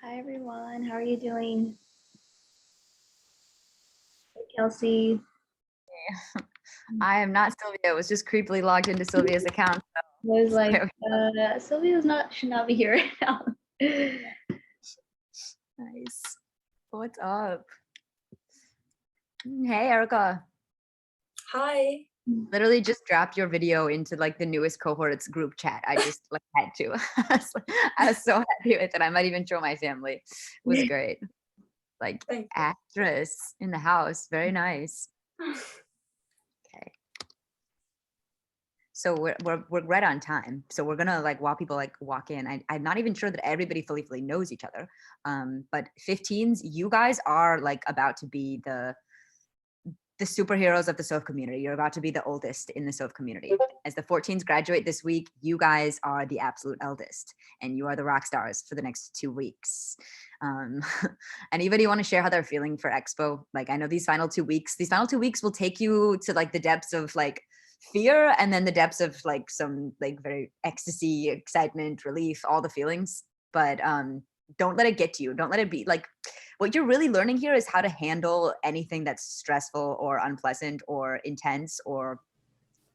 Hi everyone, how are you doing? Hey, Kelsey. I am not Sylvia. I was just creepily logged into Sylvia's account. I was So like, Sylvia's should not be here right now. nice. What's up? Hey, Erica. Hi. Literally just dropped your video into like the newest cohort's group chat. I just like had to. I was so happy with it. I might even show my family. It was great. Like Thank you. actress in the house. Very nice. Okay. So we're right on time. So we're gonna like while people like walk in. I'm not even sure that everybody fully knows each other. But 15s, you guys are like about to be the superheroes of the SOF community. You're about to be the oldest in the SOF community. As the 14s graduate this week, you guys are the absolute eldest, and you are the rock stars for the next 2 weeks. Anybody want to share how they're feeling for Expo? Like, I know these final 2 weeks will take you to like the depths of like fear, and then the depths of like some like very ecstasy, excitement, relief, all the feelings. But don't let it get to you. Don't let it be like, what you're really learning here is how to handle anything that's stressful or unpleasant or intense, or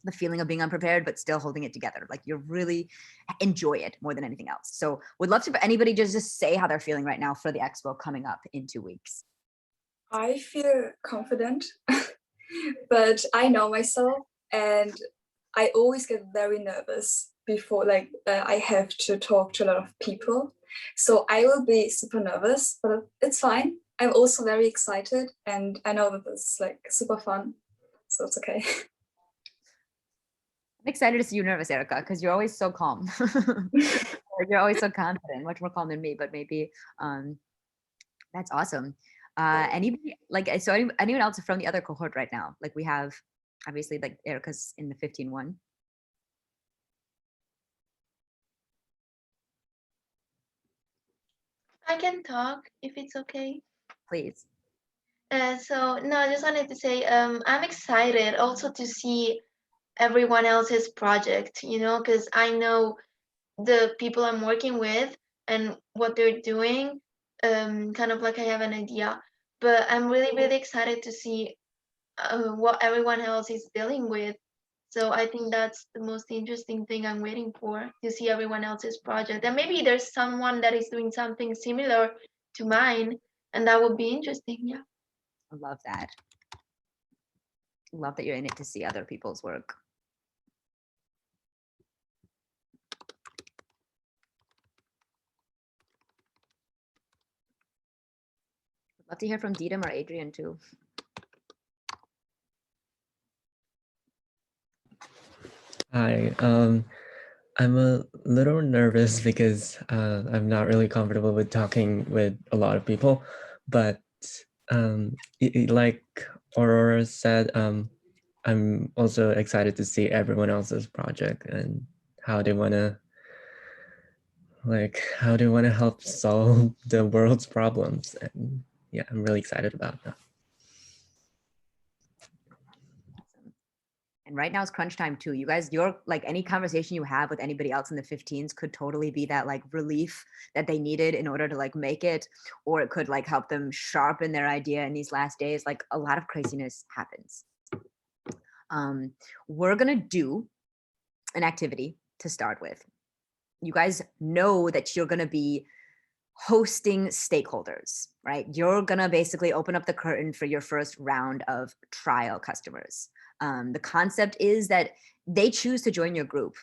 the feeling of being unprepared, but still holding it together. Like, you're really enjoy it more than anything else. So would love to anybody just say how they're feeling right now for the expo coming up in 2 weeks. I feel confident, but I know myself, and I always get very nervous before I have to talk to a lot of people. So I will be super nervous, but it's fine. I'm also very excited, and I know that this is like super fun, so it's okay. I'm excited to see you nervous, Erica, because you're always so calm. You're always so confident, much more calm than me, but maybe that's awesome. Anybody like, so anyone else from the other cohort right now? Like, we have obviously like Erica's in the 15-1. I can talk if it's okay. Please. No, I just wanted to say I'm excited also to see everyone else's project, because I know the people I'm working with and what they're doing, kind of like I have an idea. But I'm really excited to see what everyone else is dealing with. So I think that's the most interesting thing I'm waiting for, to see everyone else's project. And maybe there's someone that is doing something similar to mine, and that would be interesting. Yeah. I love that. Love that you're in it to see other people's work. Love to hear from Didem or Adrian too. Hi, I'm a little nervous because I'm not really comfortable with talking with a lot of people, but like Aurora said, I'm also excited to see everyone else's project and how they wanna help solve the world's problems. And yeah, I'm really excited about that. And right now is crunch time too. You guys, your like any conversation you have with anybody else in the 15s could totally be that like relief that they needed in order to like make it, or it could like help them sharpen their idea in these last days. Like, a lot of craziness happens. We're gonna do an activity to start with. You guys know that you're gonna be hosting stakeholders, right? You're gonna basically open up the curtain for your first round of trial customers. The concept is that they choose to join your group,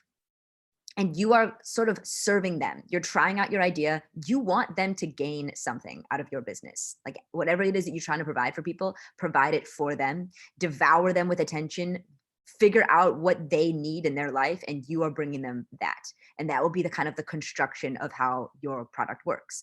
and you are sort of serving them. You're trying out your idea. You want them to gain something out of your business. Like, whatever it is that you're trying to provide for people, provide it for them, devour them with attention, figure out what they need in their life, and you are bringing them that. And that will be the kind of the construction of how your product works.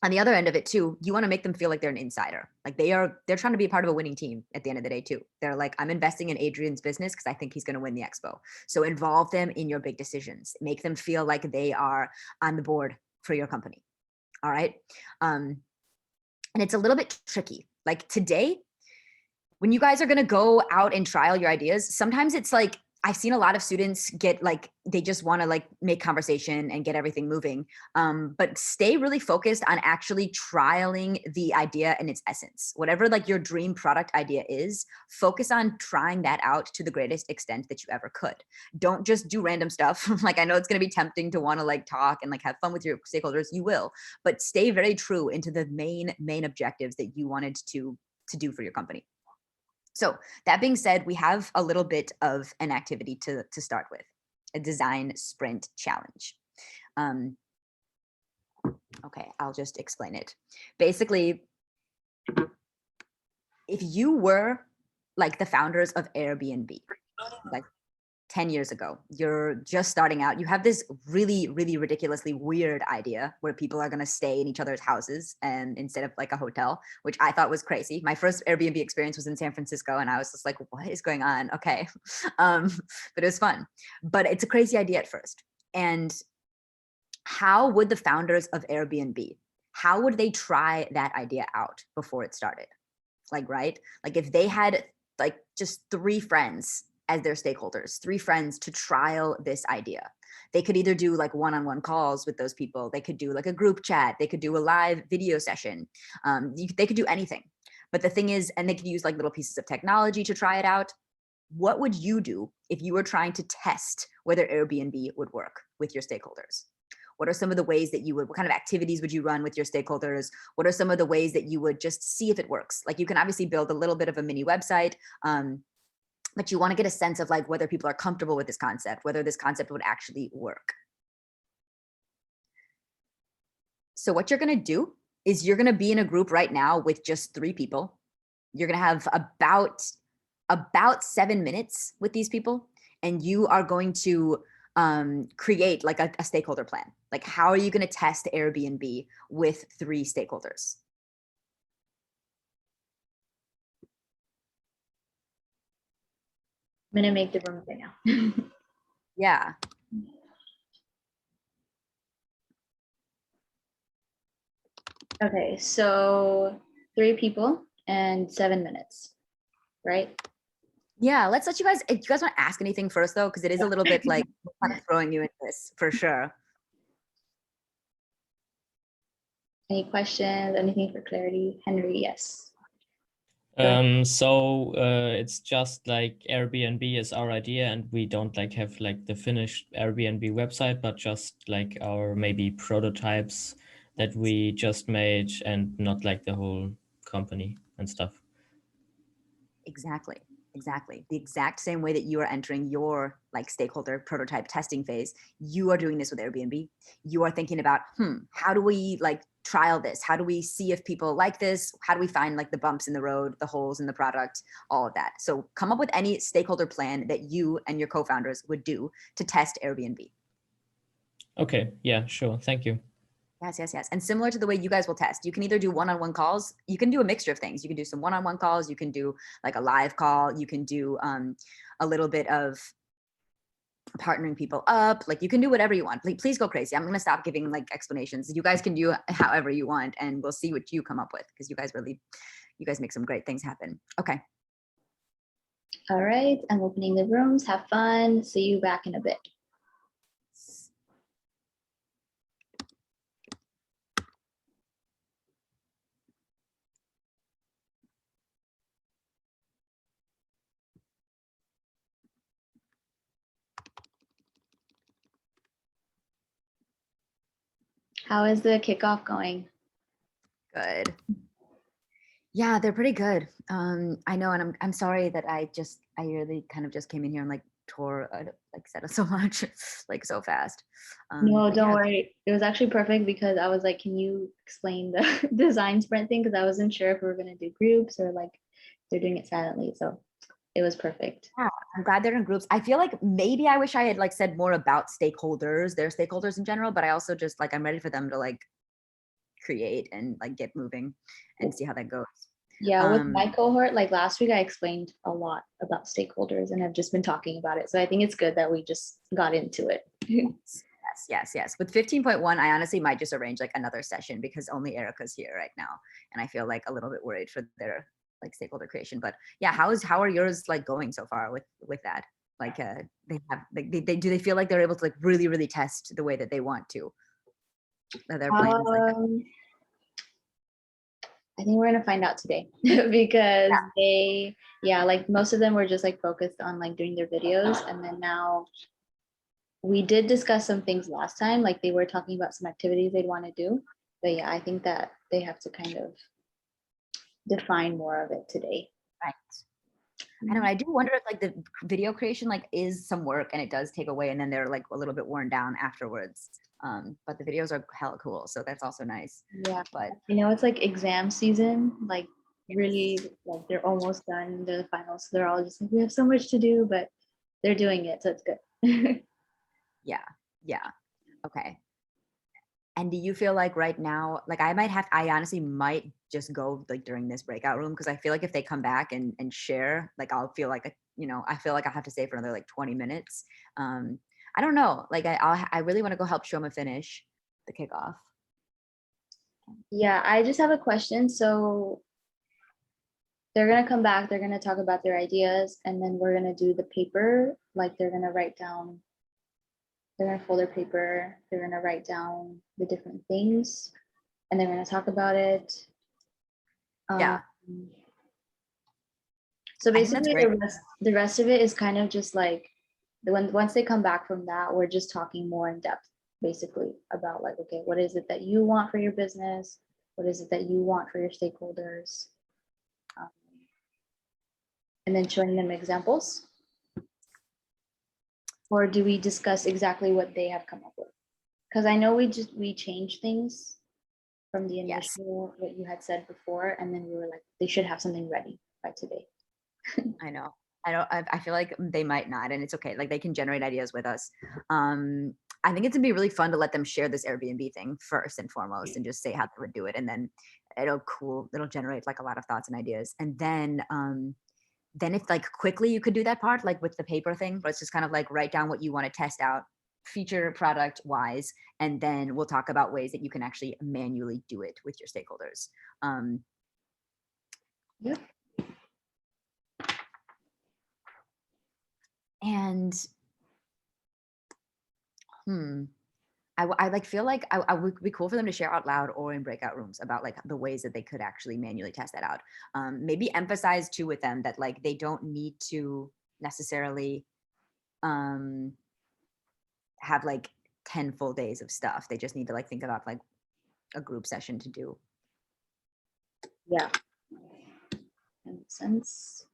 On the other end of it too, you want to make them feel like they're an insider. Like, they're trying to be a part of a winning team at the end of the day too. They're like, I'm investing in Adrian's business because I think he's going to win the expo. So involve them in your big decisions. Make them feel like they are on the board for your company. All right. And it's a little bit tricky. Like, today, when you guys are going to go out and trial your ideas, sometimes it's like, I've seen a lot of students get like, they just want to like make conversation and get everything moving. But stay really focused on actually trialing the idea in its essence. Whatever like your dream product idea is, focus on trying that out to the greatest extent that you ever could. Don't just do random stuff. Like, I know it's going to be tempting to want to like talk and like have fun with your stakeholders. You will, but stay very true into the main objectives that you wanted to do for your company. So that being said, we have a little bit of an activity to start with, a design sprint challenge. Okay, I'll just explain it. Basically, if you were like the founders of Airbnb, like 10 years ago, you're just starting out, you have this really, really ridiculously weird idea where people are going to stay in each other's houses and instead of like a hotel, which I thought was crazy. My first Airbnb experience was in San Francisco and I was just like, what is going on? Okay. But it was fun, but it's a crazy idea at first. And how would the founders of Airbnb, how would they try that idea out before it started? Like, right? Like if they had like just 3 friends as their stakeholders, 3 friends to trial this idea. They could either do like one-on-one calls with those people. They could do like a group chat. They could do a live video session. They could do anything. But the thing is, and they could use like little pieces of technology to try it out. What would you do if you were trying to test whether Airbnb would work with your stakeholders? What are some of the ways that you would, what kind of activities would you run with your stakeholders? What are some of the ways that you would just see if it works? Like you can obviously build a little bit of a mini website, but you want to get a sense of like whether people are comfortable with this concept, whether this concept would actually work. So what you're going to do is you're going to be in a group right now with just 3 people. You're going to have about 7 minutes with these people, and you are going to create like a stakeholder plan. Like, how are you going to test Airbnb with 3 stakeholders? I'm gonna make the room right now. Yeah. Okay, so 3 people and 7 minutes, right? Yeah, let's let you guys, if you guys want to ask anything first though, because it is a little bit like kind of throwing you into this for sure. Any questions, anything for clarity? Henry, yes. So it's just like Airbnb is our idea, and we don't like have like the finished Airbnb website, but just like our maybe prototypes that we just made, and not like the whole company and stuff. Exactly. The exact same way that you are entering your like stakeholder prototype testing phase, you are doing this with Airbnb. You are thinking about, how do we like trial this? How do we see if people like this? How do we find like the bumps in the road, the holes in the product, all of that? So come up with any stakeholder plan that you and your co-founders would do to test Airbnb. Okay, yeah, sure. Thank you. Yes. And similar to the way you guys will test, you can either do one-on-one calls. You can do a mixture of things. You can do some one-on-one calls. You can do like a live call. You can do a little bit of partnering people up. Like you can do whatever you want. Please go crazy. I'm going to stop giving like explanations. You guys can do however you want, and we'll see what you come up with, because you guys make some great things happen. Okay. All right, I'm opening the rooms. Have fun. See you back in a bit. How is the kickoff going? Good. Yeah, they're pretty good. I know, and I'm sorry that I really kind of just came in here and like tore like said so much like so fast. No, don't yeah. worry. It was actually perfect because I was like, can you explain the design sprint thing? Because I wasn't sure if we were going to do groups or like they're doing it silently. So it was perfect. Yeah, I'm glad they're in groups. I feel like maybe I wish I had like said more about stakeholders, their stakeholders in general, but I also just like, I'm ready for them to like create and like get moving and see how that goes. Yeah, with my cohort, like last week, I explained a lot about stakeholders and I've just been talking about it. So I think it's good that we just got into it. Yes. With 15.1, I honestly might just arrange like another session because only Erica's here right now. And I feel like a little bit worried for their like stakeholder creation. But yeah, how are yours like going so far with that? Like they have like do they feel like they're able to like really test the way that they want to? Are there plans like that? I think we're gonna find out today because like most of them were just like focused on like doing their videos, and then now we did discuss some things last time, like they were talking about some activities they'd want to do, but yeah, I think that they have to kind of define more of it today. Right. I know. I do wonder if like the video creation like is some work and it does take away, and then they're like a little bit worn down afterwards. But the videos are hella cool, so that's also nice. Yeah, but it's like exam season, like really, like they're almost done. They're the finals, so they're all just like, we have so much to do, but they're doing it, so it's good. yeah. Okay. And do you feel like right now, like I honestly might just go like during this breakout room, because I feel like if they come back and share, like I'll feel like I feel like I have to stay for another like 20 minutes. I don't know. Like I really want to go help Shoma finish the kickoff. Yeah, I just have a question. So they're gonna come back, they're gonna talk about their ideas, and then we're gonna do the paper. Like they're gonna write down, they're gonna fold their paper, they're gonna write down the different things, and they're gonna talk about it. Yeah. So I think that's basically great. the rest of it is kind of just like once they come back from that, we're just talking more in depth, basically, about like, okay, what is it that you want for your business? What is it that you want for your stakeholders? And then showing them examples. Or do we discuss exactly what they have come up with? Because I know we changed things from the initial, what you had said before, and then we were like, they should have something ready by today. I know. I feel like they might not, and it's okay. Like they can generate ideas with us. I think it's gonna be really fun to let them share this Airbnb thing first and foremost, and just say how they would do it, and then it'll generate like a lot of thoughts and ideas, and then if like quickly you could do that part, like with the paper thing, but it's just kind of like write down what you want to test out, feature product wise, and then we'll talk about ways that you can actually manually do it with your stakeholders. Yep. And I like feel like I would be cool for them to share out loud or in breakout rooms about like the ways that they could actually manually test that out. Maybe emphasize too with them that like they don't need to necessarily have like 10 full days of stuff. They just need to like think about like a group session to do. Yeah. That makes sense.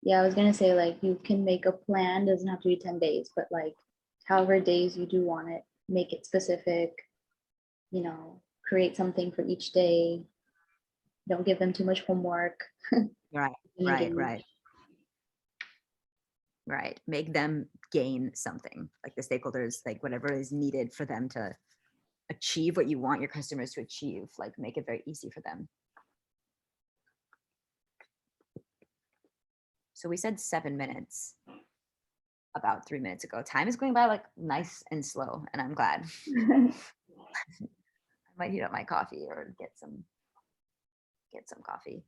Yeah, I was gonna say like you can make a plan, doesn't have to be 10 days, but like however days you do want it, make it specific, create something for each day. Don't give them too much homework. Right. Make them gain something, like the stakeholders, like whatever is needed for them to achieve what you want your customers to achieve, like make it very easy for them. So we said 7 minutes about 3 minutes ago. Time is going by like nice and slow, and I'm glad. I might heat up my coffee or get some coffee.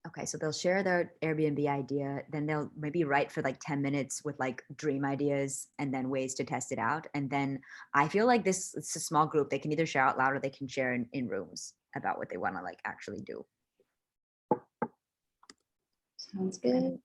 Okay, so they'll share their Airbnb idea, then they'll maybe write for like 10 minutes with like dream ideas and then ways to test it out. And then I feel like it's a small group. They can either share out loud or they can share in rooms about what they want to like actually do. Sounds good.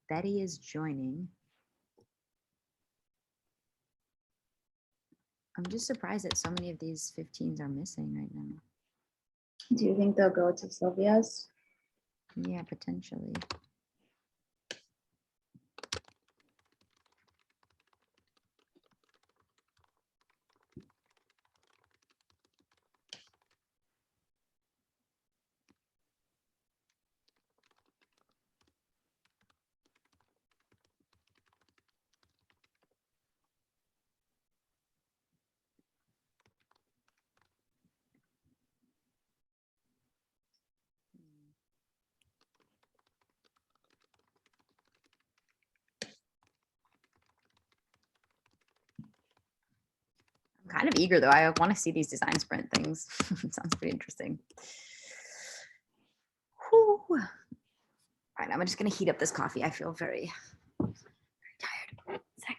Betty is joining. I'm just surprised that so many of these 15s are missing right now. Do you think they'll go to Sylvia's? Yeah, potentially. I'm kind of eager though. I want to see these design sprint things. Sounds pretty interesting. Whew. All right, I'm just gonna heat up this coffee. I feel very tired. Sec.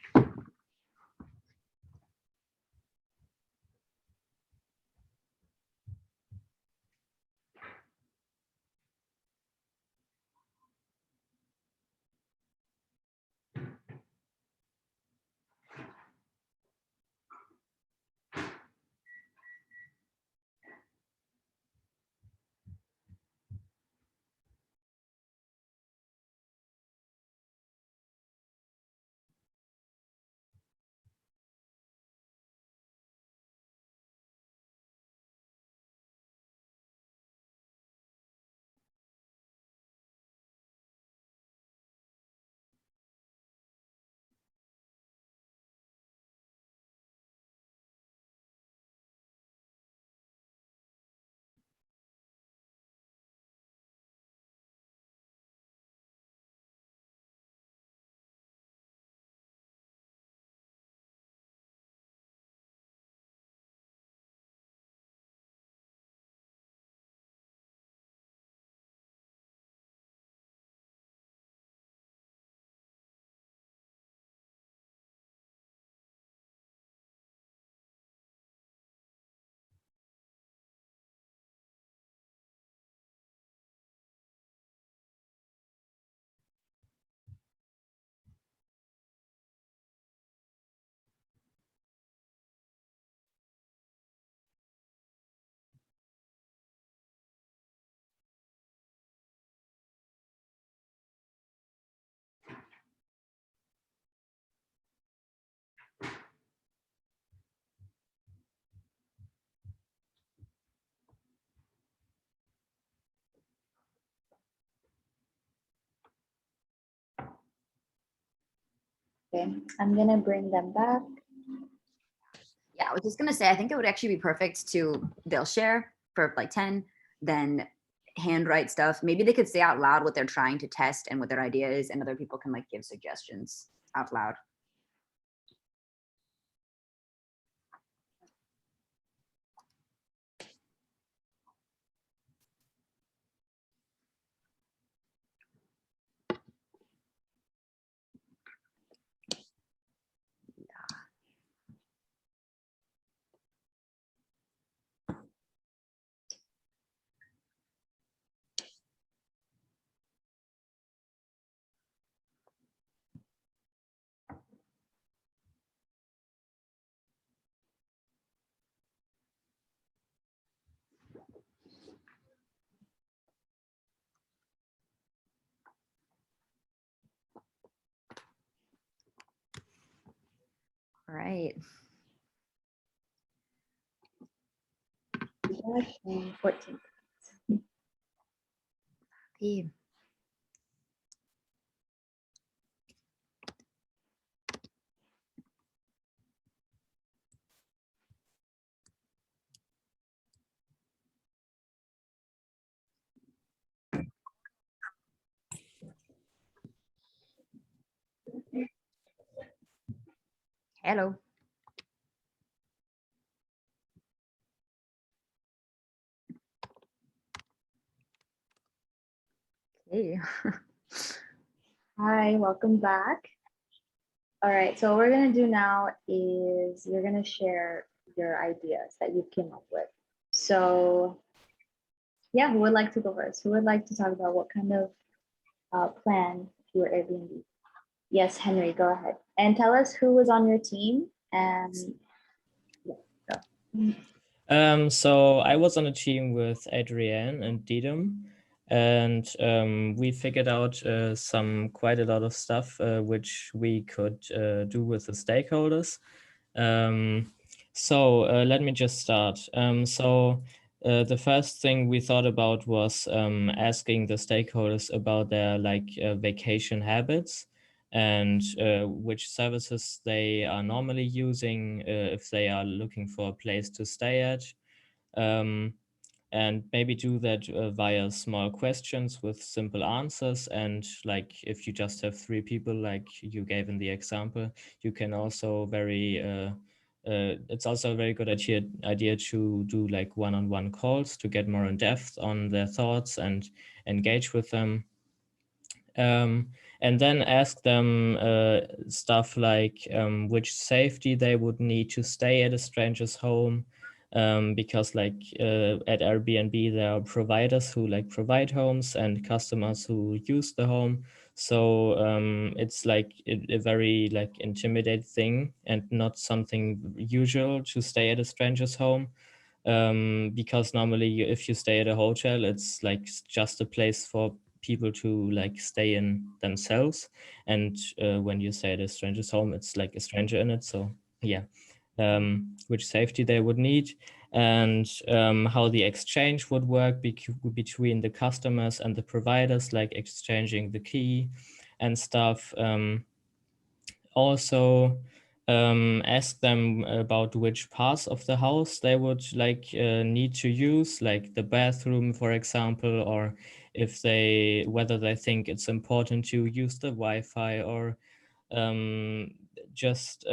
Okay, I'm gonna bring them back. Yeah, I was just gonna say, I think it would actually be perfect to, they'll share for like 10, then handwrite stuff. Maybe they could say out loud what they're trying to test and what their idea is, and other people can like give suggestions out loud. All right. 14. Okay. Hello. Okay. Hi, welcome back. All right, so what we're gonna do now is you're gonna share your ideas that you came up with. So yeah, who would like to go first? Who would like to talk about what kind of plan your Airbnb? Yes, Henry, go ahead. And tell us who was on your team and yeah, go. So I was on a team with Adrienne and Didum, and we figured out quite a lot of stuff which we could do with the stakeholders. Let me just start. The first thing we thought about was asking the stakeholders about their vacation habits and which services they are normally using if they are looking for a place to stay at. And maybe do that via small questions with simple answers. And like if you just have 3 people, like you gave in the example, you can also very it's also a very good idea to do like one-on-one calls to get more in depth on their thoughts and engage with them. And then ask them stuff like which safety they would need to stay at a stranger's home, because like at Airbnb there are providers who like provide homes and customers who use the home. So it's like a very like intimidating thing and not something usual to stay at a stranger's home. Because normally if you stay at a hotel, it's like just a place for people to like stay in themselves, and when you stay at a stranger's home, it's like a stranger in it. So yeah, which safety they would need, and how the exchange would work between the customers and the providers, like exchanging the key and stuff. Also ask them about which parts of the house they would like need to use, like the bathroom, for example, or if whether they think it's important to use the Wi-Fi, or just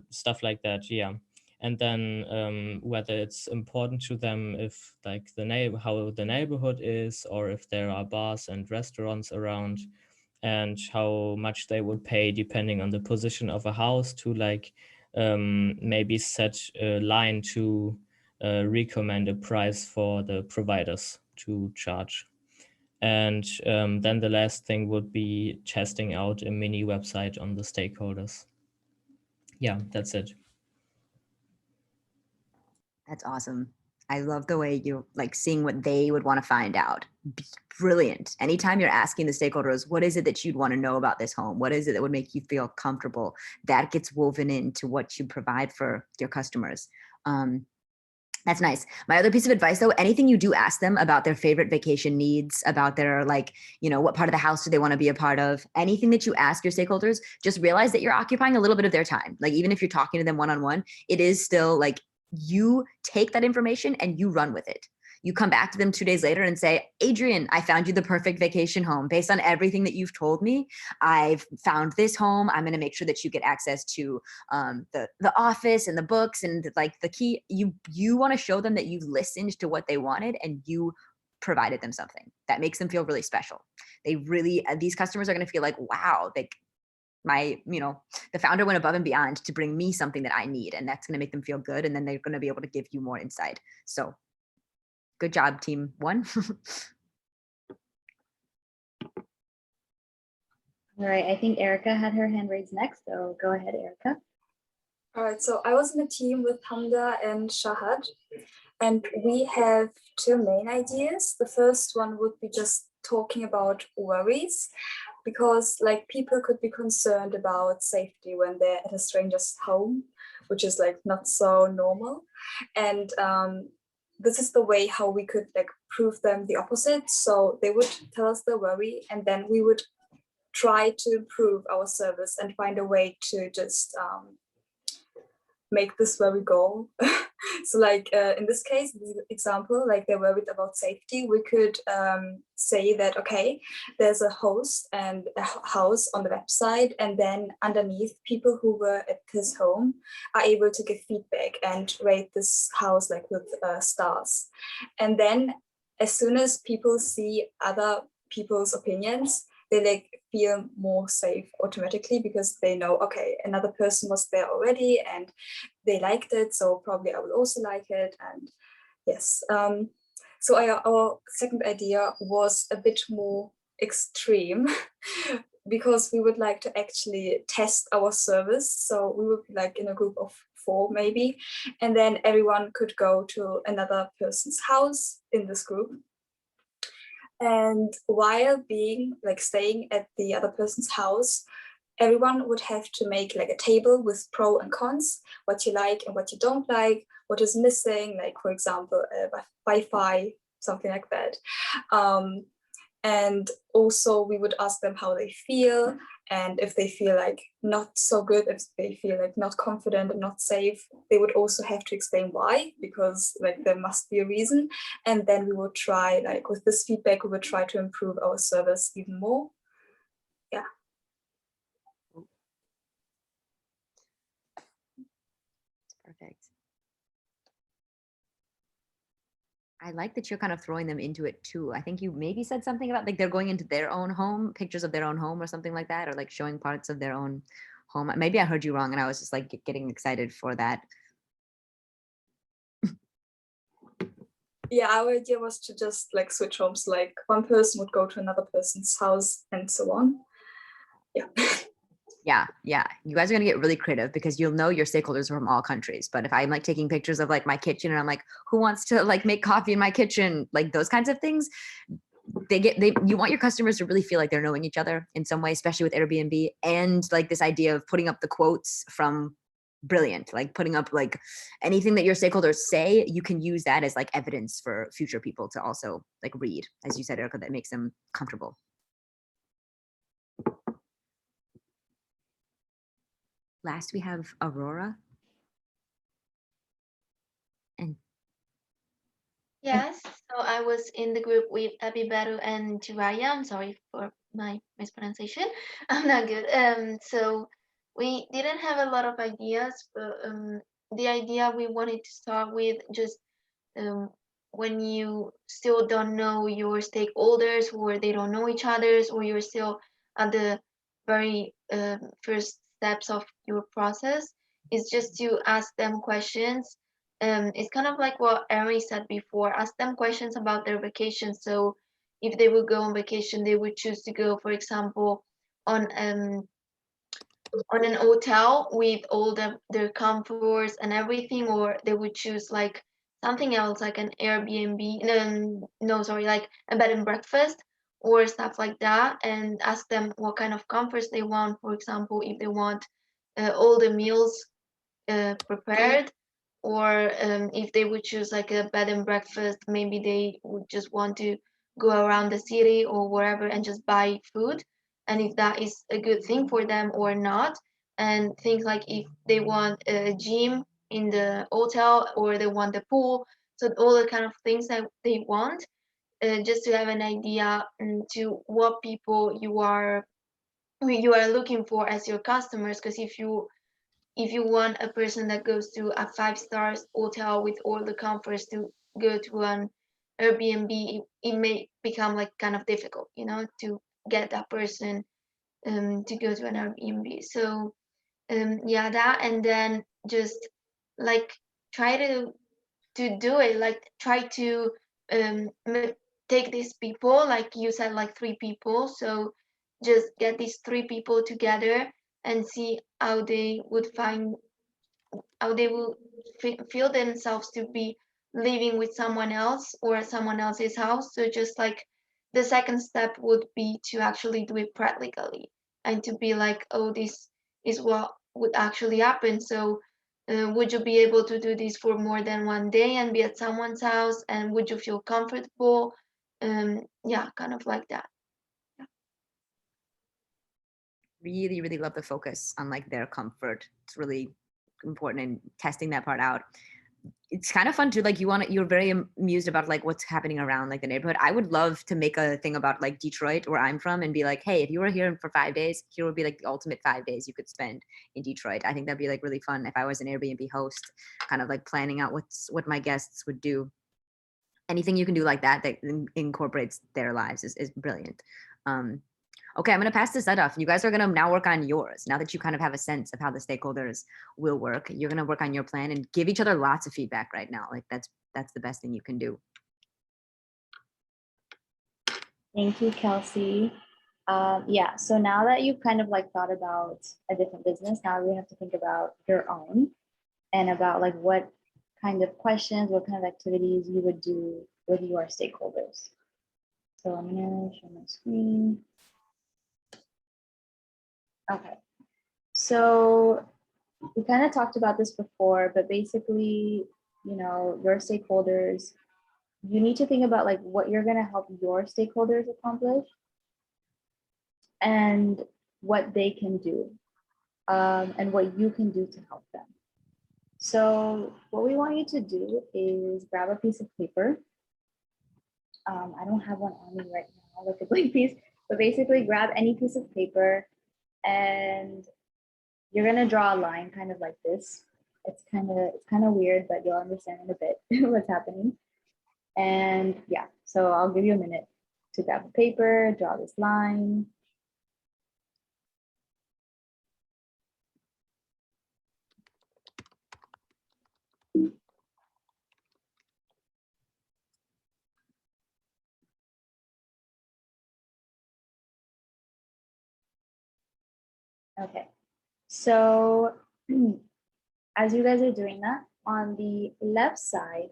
stuff like that. Yeah. And then whether it's important to them if like how the neighborhood is, or if there are bars and restaurants around, and how much they would pay depending on the position of a house to like maybe set a line to recommend a price for the providers to charge. And then the last thing would be testing out a mini website on the stakeholders. Yeah, that's it. That's awesome. I love the way you like seeing what they would want to find out. Brilliant. Anytime you're asking the stakeholders, what is it that you'd want to know about this home? What is it that would make you feel comfortable? That gets woven into what you provide for your customers. That's nice. My other piece of advice though, anything you do ask them about their favorite vacation needs, about their like, you know, what part of the house do they want to be a part of? Anything that you ask your stakeholders, just realize that you're occupying a little bit of their time. Like even if you're talking to them one-on-one, it is still like you take that information and you run with it. You come back to them 2 days later and say, Adrian, I found you the perfect vacation home. Based on everything that you've told me, I've found this home. I'm going to make sure that you get access to the office and the books and like the key. You want to show them that you've listened to what they wanted and you provided them something that makes them feel really special. They really, these customers are going to feel like, wow, the founder went above and beyond to bring me something that I need, and that's going to make them feel good. And then they're going to be able to give you more insight. So good job, team one. All right, I think Erica had her hand raised next, so go ahead, Erica. All right, so I was in a team with Hamda and Shahad, and we have two main ideas. The first one would be just talking about worries, because like people could be concerned about safety when they're at a stranger's home, which is like not so normal. And this is the way how we could like prove them the opposite. So they would tell us their worry, and then we would try to improve our service and find a way to just make this worry go. So like in this case, the example, like they're worried about safety, we could say that, okay, there's a host and a house on the website, and then underneath, people who were at this home are able to give feedback and rate this house like with stars. And then as soon as people see other people's opinions, they like feel more safe automatically, because they know, okay, another person was there already and they liked it, so probably I will also like it. And yes, so our second idea was a bit more extreme because we would like to actually test our service. So we would be like in a group of 4 maybe, and then everyone could go to another person's house in this group. And while being like staying at the other person's house, everyone would have to make like a table with pro and cons, what you like and what you don't like, what is missing, like for example, Wi-Fi, something like that. And also we would ask them how they feel, and if they feel like not so good, if they feel like not confident and not safe, they would also have to explain why, because like there must be a reason. And then we would try, like with this feedback, we would try to improve our service even more. Yeah. Perfect. I like that you're kind of throwing them into it too. I think you maybe said something about like they're going into their own home, pictures of their own home or something like that, or like showing parts of their own home. Maybe I heard you wrong and I was just like getting excited for that. Yeah, our idea was to just like switch homes, like one person would go to another person's house and so on. Yeah. Yeah. You guys are gonna get really creative because you'll know your stakeholders are from all countries. But if I'm like taking pictures of like my kitchen and I'm like, who wants to like make coffee in my kitchen? Like those kinds of things, you want your customers to really feel like they're knowing each other in some way, especially with Airbnb. And like this idea of putting up the quotes from brilliant, like putting up like anything that your stakeholders say, you can use that as like evidence for future people to also like read, as you said, Erica, that makes them comfortable. Last, we have Aurora. And Yes, so I was in the group with Abibaru and Jiraya. I'm sorry for my mispronunciation. I'm not good. So we didn't have a lot of ideas, but the idea we wanted to start with just um, when you still don't know your stakeholders or they don't know each other's or you're still at the very first steps of your process is just to ask them questions. It's kind of like what Ari said before, ask them questions about their vacation. So if they would go on vacation, they would choose to go, for example, on an hotel with all their comforts and everything, or they would choose like something else like an Airbnb, no, sorry, like a bed and breakfast or stuff like that, and ask them what kind of comforts they want. For example, if they want all the meals prepared, or if they would choose like a bed and breakfast, maybe they would just want to go around the city or wherever and just buy food, and if that is a good thing for them or not. And things like if they want a gym in the hotel or they want the pool, so all the kind of things that they want, just to have an idea to what people you are looking for as your customers. Because if you want a person that goes to a 5 star hotel with all the comforts to go to an Airbnb, it may become like kind of difficult, to get that person to go to an Airbnb. So yeah, that, and then just like try to do it, like try to um, take these people, like you said, like 3 people. So just get these 3 people together and see how they will feel themselves to be living with someone else or at someone else's house. So just like the second step would be to actually do it practically and to be like, oh, this is what would actually happen. So would you be able to do this for more than one day and be at someone's house, and would you feel comfortable? Yeah, kind of like that. Yeah. really love the focus on like their comfort. It's really important in testing that part out. It's kind of fun too. Like you're very amused about like what's happening around like the neighborhood. I would love to make a thing about like Detroit, where I'm from, and be like, hey, if you were here for 5 days, here would be like the ultimate 5 days you could spend in Detroit. I think that'd be like really fun if I was an Airbnb host, kind of like planning out what my guests would do. Anything you can do like that incorporates their lives is brilliant. Okay, I'm going to pass this off. You guys are going to now work on yours. Now that you kind of have a sense of how the stakeholders will work, you're going to work on your plan and give each other lots of feedback right now. Like that's the best thing you can do. Thank you, Kelsey. Yeah, so now that you've kind of like thought about a different business, now we have to think about your own and about like what kind of questions, what kind of activities you would do with your stakeholders. So I'm gonna share my screen. Okay, so we kind of talked about this before, but basically, your stakeholders, you need to think about like what you're gonna help your stakeholders accomplish and what they can do, and what you can do to help them. So what we want you to do is grab a piece of paper. I don't have one on me right now, like a blank piece, but basically grab any piece of paper and you're gonna draw a line kind of like this. It's kind of weird, but you'll understand in a bit what's happening. And yeah, so I'll give you a minute to grab a paper, draw this line. Okay, so as you guys are doing that, on the left side,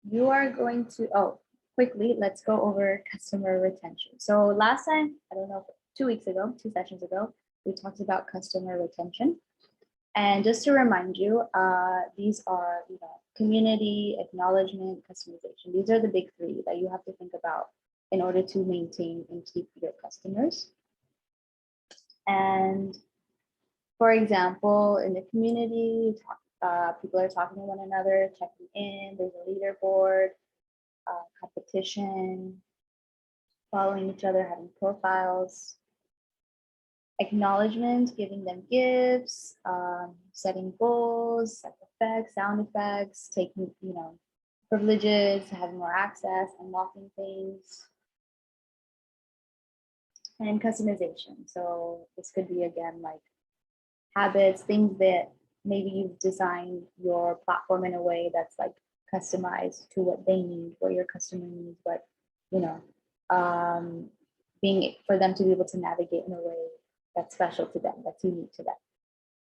you are going to, oh, quickly, let's go over customer retention. So last time, I don't know, 2 weeks ago, 2 sessions ago, we talked about customer retention. And just to remind you, these are, community, acknowledgement, customization. These are the big three that you have to think about in order to maintain and keep your customers. And for example, in the community, people are talking to one another, checking in, there's a leaderboard, competition, following each other, having profiles, acknowledgement, giving them gifts, setting goals, effects, sound effects, taking, privileges, having more access, unlocking things, and customization. So this could be, again, like habits, things that maybe you've designed your platform in a way that's like customized to what they need, what your customer needs, but being for them to be able to navigate in a way that's special to them, that's unique to them.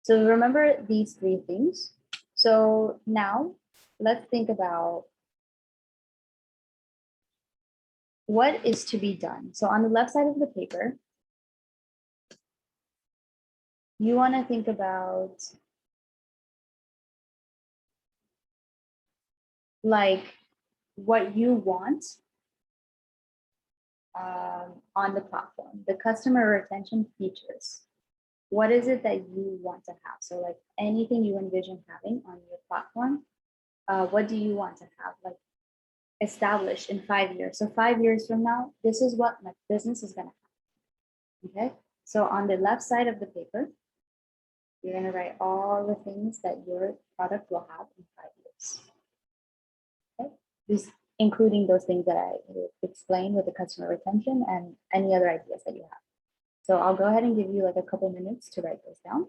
So remember these three things. So now let's think about what is to be done. So on the left side of the paper, you want to think about like what you want on the platform, the customer retention features. What is it that you want to have? So like anything you envision having on your platform, what do you want to have like established in 5 years? So 5 years from now, this is what my business is gonna have, okay? So on the left side of the paper, you're gonna write all the things that your product will have in 5 years, okay? Just including those things that I explained with the customer retention and any other ideas that you have. So I'll go ahead and give you like a couple minutes to write those down.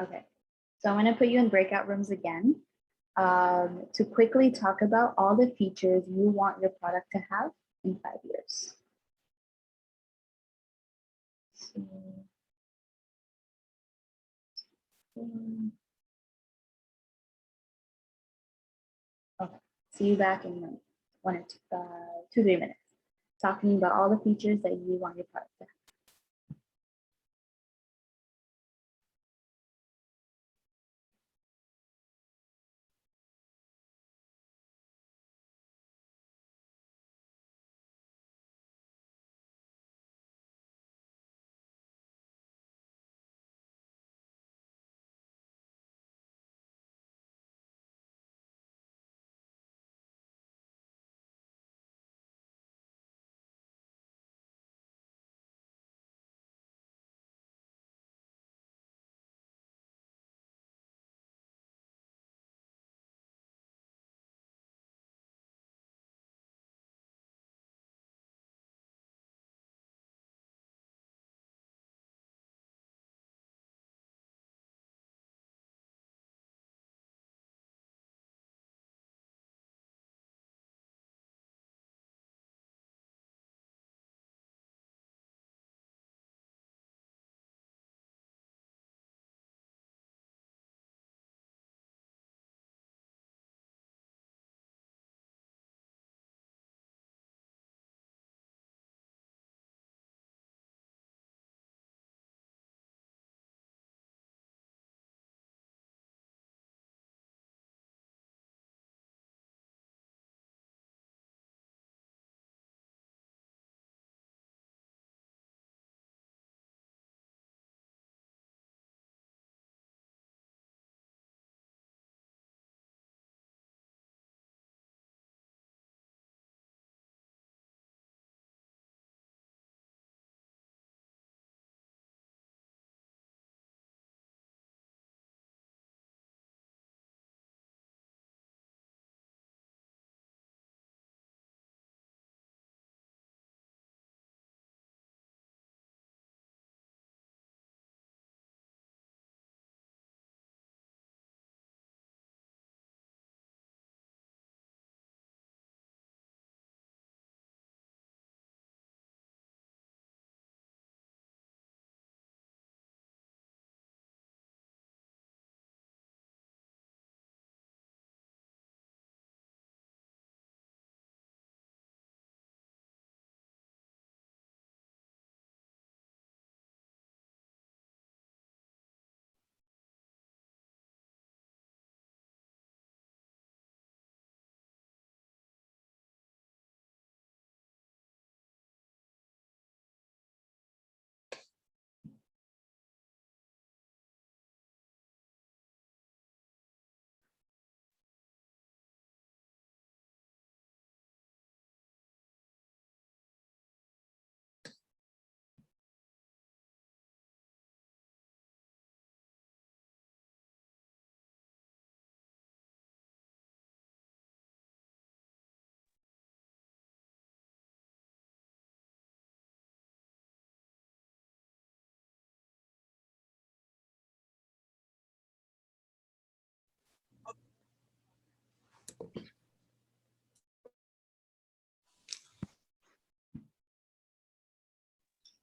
Okay, so I'm gonna put you in breakout rooms again to quickly talk about all the features you want your product to have in 5 years. So, okay, see you back in 2-3 minutes, talking about all the features that you want your product to have.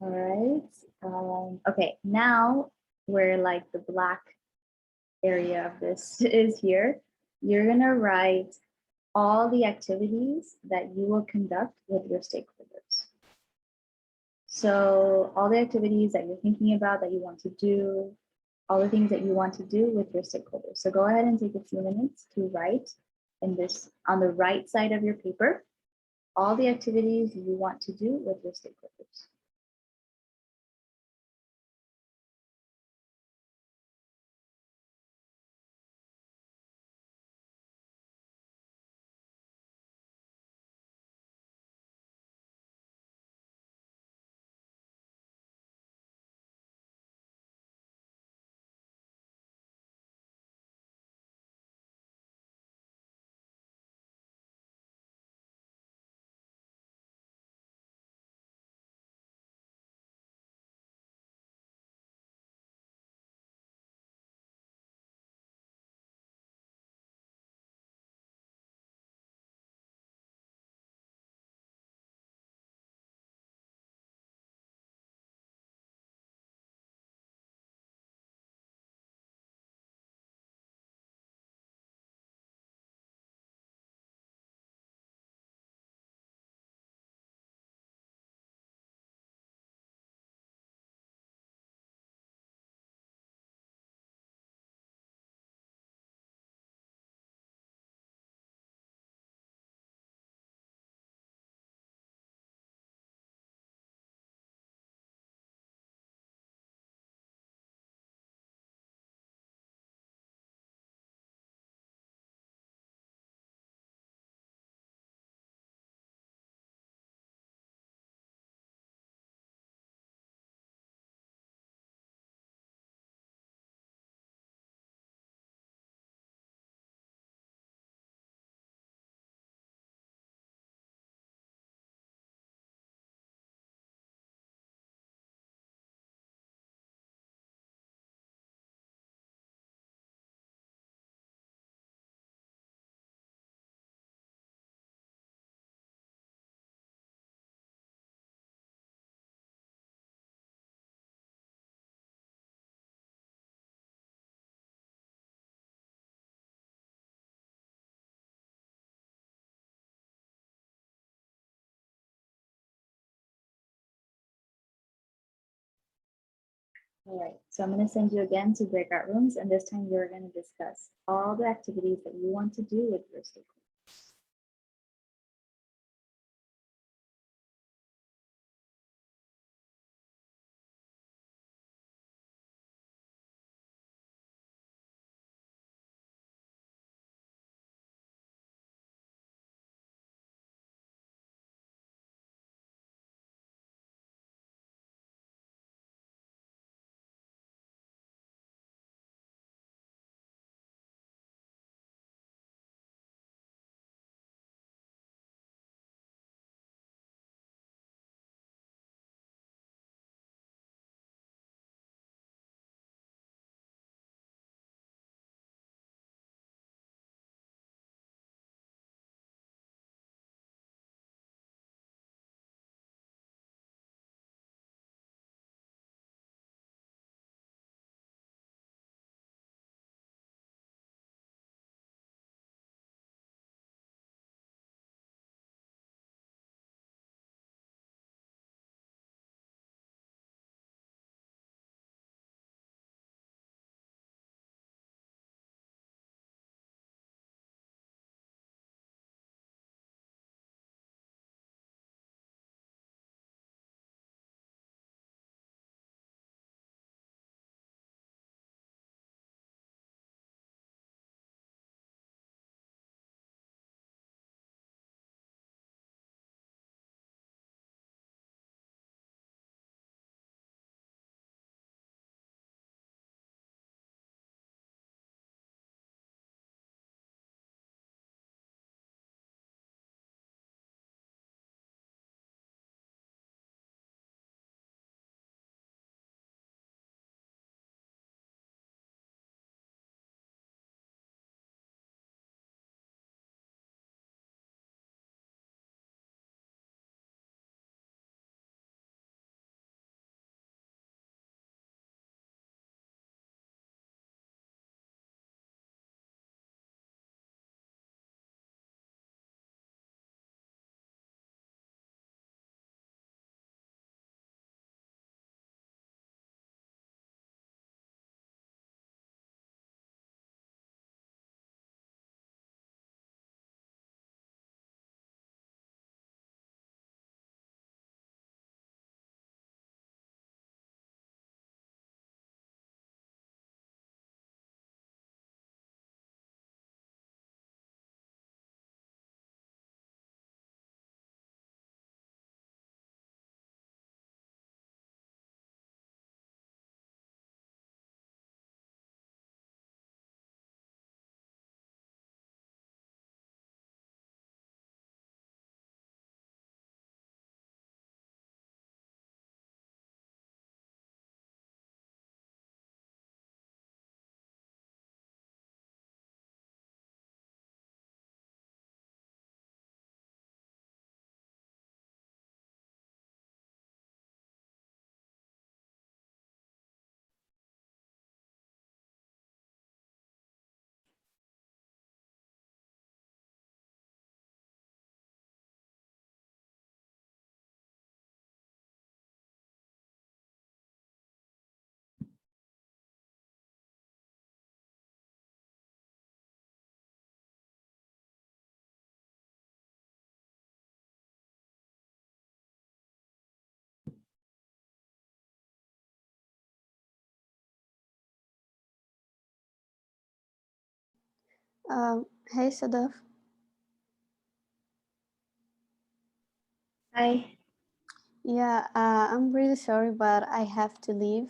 All right. Okay, now where like the black area of this is here, you're gonna write all the activities that you will conduct with your stakeholders. So all the activities that you're thinking about that you want to do, all the things that you want to do with your stakeholders. So go ahead and take a few minutes to write in this on the right side of your paper, all the activities you want to do with your stakeholders. All right, so I'm going to send you again to breakout rooms, and this time you're going to discuss all the activities that you want to do with your stakeholders. Hey, Sadaf. Hi. Yeah, I'm really sorry, but I have to leave.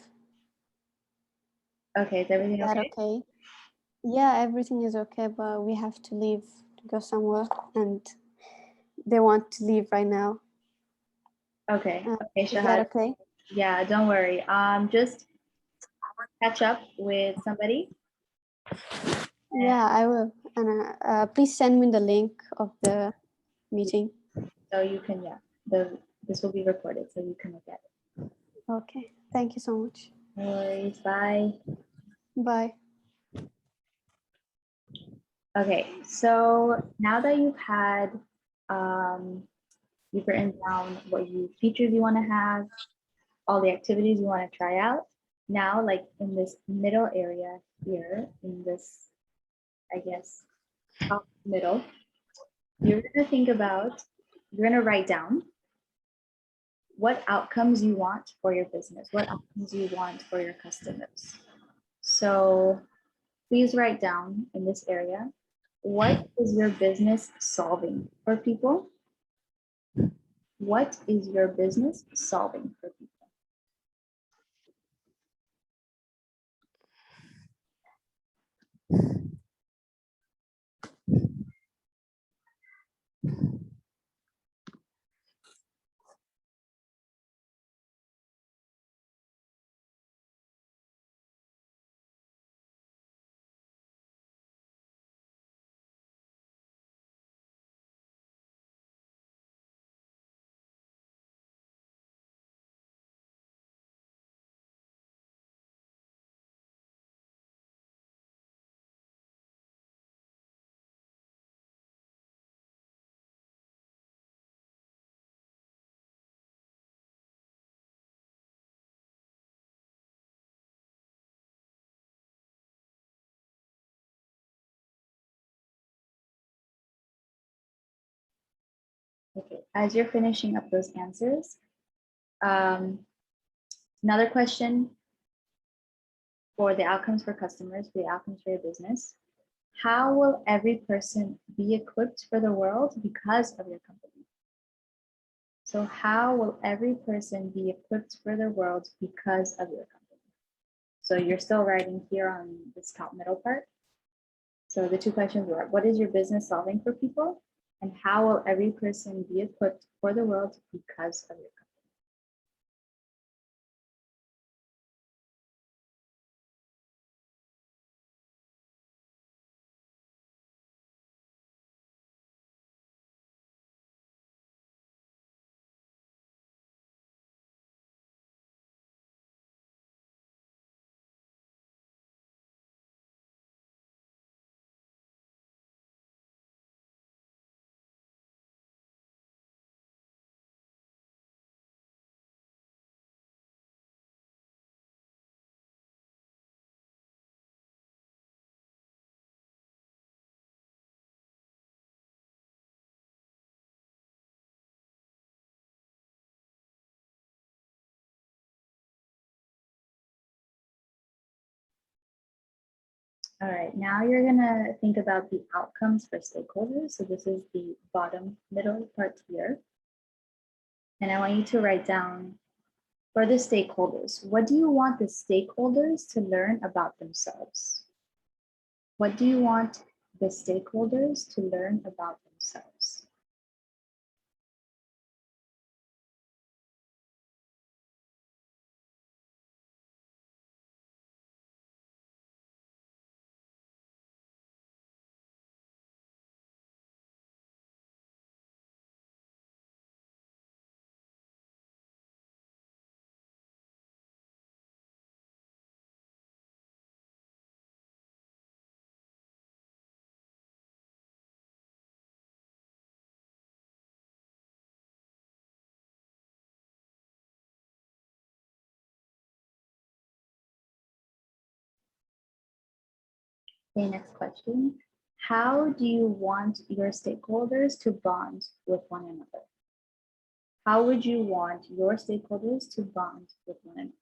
Okay, is everything Is that okay? okay? Yeah, everything is okay, but we have to leave to go somewhere, and they want to leave right now. Okay. Okay, Is that Shahad. okay? Yeah, don't worry. Just catch up with somebody. Yeah, I will. And please send me the link of the meeting. So you can, yeah, this will be recorded, so you can look at it. Okay. Thank you so much. No worries. Bye. Bye. Okay, so now that you've written down features you want to have, all the activities you want to try out. Now, like in this middle area here, in this, I guess, top middle, you're going to write down what outcomes you want for your business, what outcomes you want for your customers. So please write down in this area, what is your business solving for people? What is your business solving for people? Okay, as you're finishing up those answers, another question for the outcomes for customers, for the outcomes for your business. How will every person be equipped for the world because of your company? So how will every person be equipped for the world because of your company? So you're still writing here on this top middle part. So the two questions were, what is your business solving for people? And how will every person be equipped for the world because of your company? All right, now you're gonna think about the outcomes for stakeholders. So this is the bottom middle part here. And I want you to write down for the stakeholders, what do you want the stakeholders to learn about themselves? What do you want the stakeholders to learn about themselves? Okay, next question. How do you want your stakeholders to bond with one another? How would you want your stakeholders to bond with one another?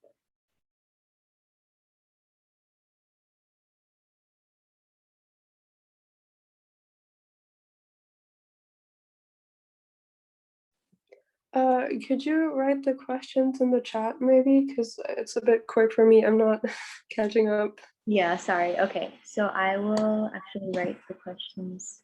Could you write the questions in the chat maybe? Because it's a bit quick for me. I'm not catching up. Yeah, sorry. Okay, so I will actually write the questions.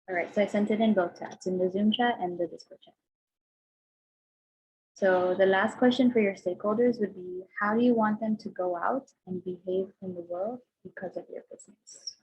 All right, so I sent it in both chats, in the Zoom chat and the Discord chat. So the last question for your stakeholders would be, how do you want them to go out and behave in the world because of your business?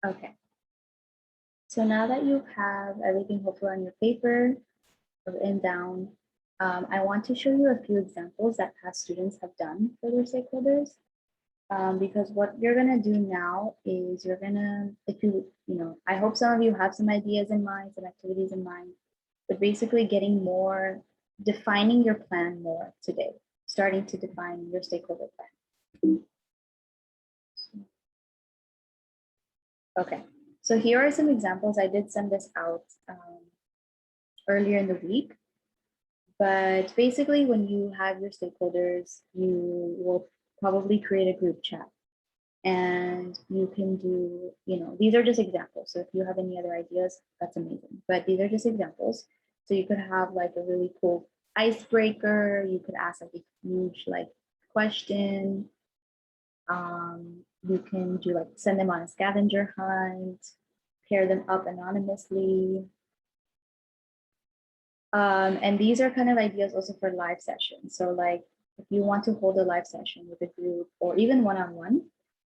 Okay. So now that you have everything hopefully on your paper, written down, I want to show you a few examples that past students have done for their stakeholders. Because what you're gonna do now is you're gonna, if you know, I hope some of you have some ideas in mind, some activities in mind, but basically getting more, defining your plan more today, starting to define your stakeholder plan. Okay, so here are some examples. I did send this out earlier in the week, but basically when you have your stakeholders, you will probably create a group chat. And you can do, you know, these are just examples. So if you have any other ideas, that's amazing. But these are just examples. So you could have like a really cool icebreaker. You could ask like a huge like question. You can do like send them on a scavenger hunt, pair them up anonymously. And these are kind of ideas also for live sessions. So like if you want to hold a live session with a group or even one-on-one,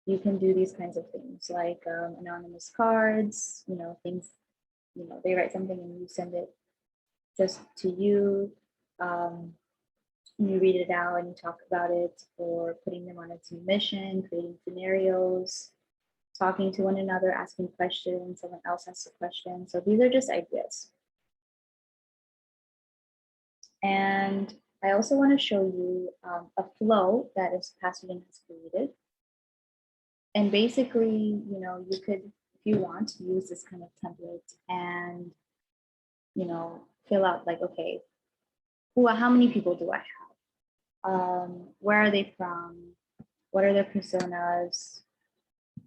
you can do these kinds of things like anonymous cards, you know, things, you know, they write something and you send it just to you. You read it out and you talk about it, or putting them on a team mission, creating scenarios, talking to one another, asking questions, someone else asks a question. So these are just ideas. And I also want to show you a flow that is past student has created. And basically, you know, you could, if you want, use this kind of template and, you know, fill out like, okay, how many people do I have? Where are they from? What are their personas?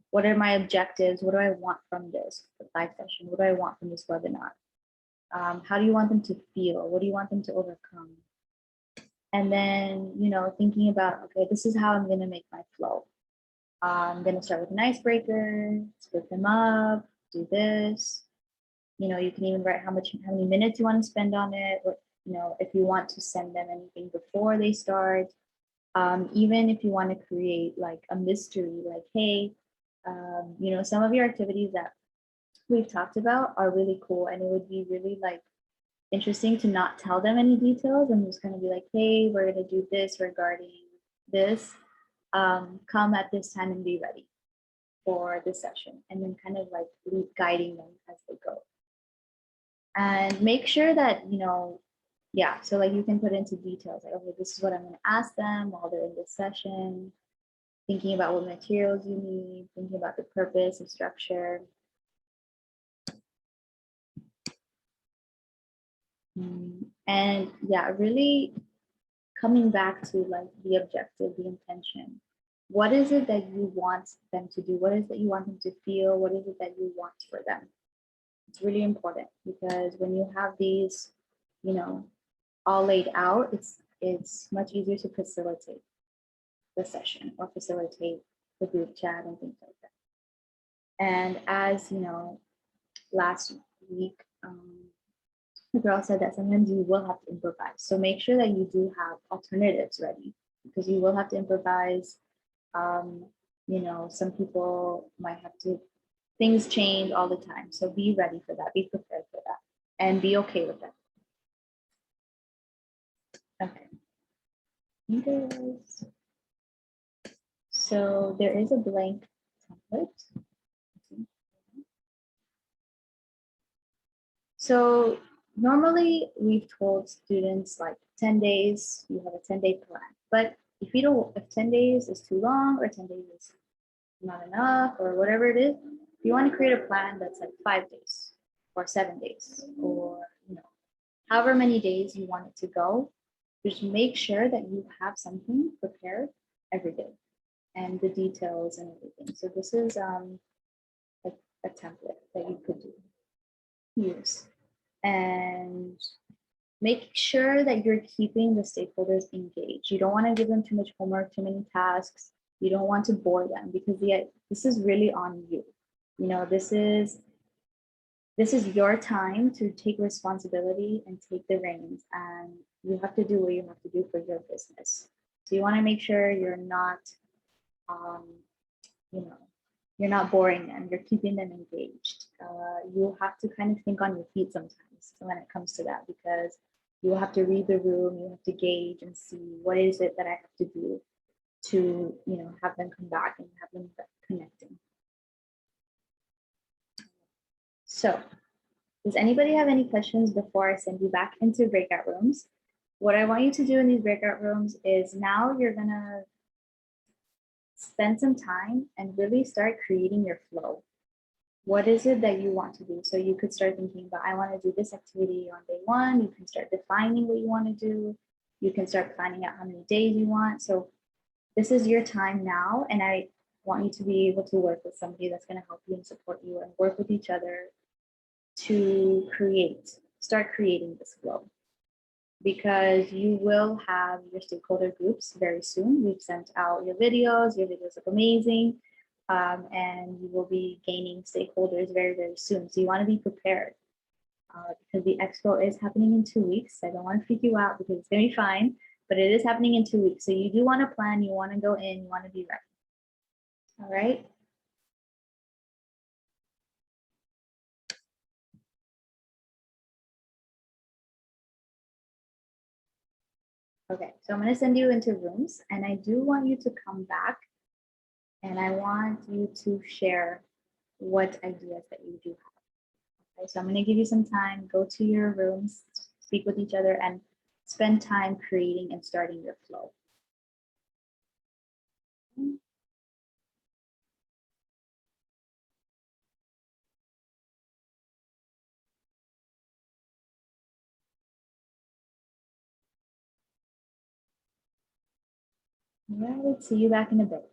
What are my objectives? What do I want from this live session? What do I want from this webinar? How do you want them to feel? What do you want them to overcome? And then, you know, thinking about, okay, this is how I'm going to make my flow. I'm going to start with an icebreaker, split them up, do this. You know, you can even write how many minutes you want to spend on it, or, you know, if you want to send them anything before they start. Even if you want to create like a mystery, like, hey, You know, some of your activities that we've talked about are really cool, and it would be really like interesting to not tell them any details and just kind of be like, hey, we're going to do this regarding this. Come at this time and be ready for this session, and then kind of like guiding them as they go. And make sure that, you know, yeah, so like you can put into details like, okay, this is what I'm going to ask them while they're in this session, thinking about what materials you need, thinking about the purpose and structure. And yeah, really coming back to like the objective, the intention. What is it that you want them to do? What is it that you want them to feel? What is it that you want for them? It's really important, because when you have these, you know, all laid out, it's much easier to facilitate the session or facilitate the group chat and things like that. And as you know, last week, the girl said that sometimes you will have to improvise. So make sure that you do have alternatives ready, because you will have to improvise. You know, some people might have to, things change all the time. So be ready for that, be prepared for that, and be okay with that. Okay. So there is a blank template. So normally we've told students like 10 days, you have a 10-day plan. But if you don't, if 10 days is too long or 10 days is not enough or whatever it is, you want to create a plan that's like 5 days or 7 days, or you know, however many days you want it to go. Just make sure that you have something prepared every day and the details and everything. So this is like a template that you could use. And make sure that you're keeping the stakeholders engaged. You don't want to give them too much homework, too many tasks. You don't want to bore them, because this is really on you. You know, this is your time to take responsibility and take the reins, and you have to do what you have to do for your business. So you want to make sure you're not, you know, you're not boring them, you're keeping them engaged. You have to kind of think on your feet sometimes when it comes to that, because you have to read the room, you have to gauge and see what is it that I have to do to, you know, have them come back and have them connecting. So does anybody have any questions before I send you back into breakout rooms? What I want you to do in these breakout rooms is, now you're gonna spend some time and really start creating your flow. What is it that you want to do? So you could start thinking about, I want to do this activity on day one. You can start defining what you want to do. You can start planning out how many days you want. So this is your time now, and I want you to be able to work with somebody that's going to help you and support you, and work with each other to start creating this flow. Because you will have your stakeholder groups very soon. We've sent out your videos look amazing. And you will be gaining stakeholders very, very soon. So you want to be prepared, because the expo is happening in 2 weeks. I don't want to freak you out, because it's going to be fine, but it is happening in 2 weeks. So you do want to plan, you want to go in, you want to be ready. All right. Okay, so I'm going to send you into rooms, and I do want you to come back, and I want you to share what ideas that you do have. Okay, so I'm going to give you some time, go to your rooms, speak with each other, and spend time creating and starting your flow. All right, see you back in a bit.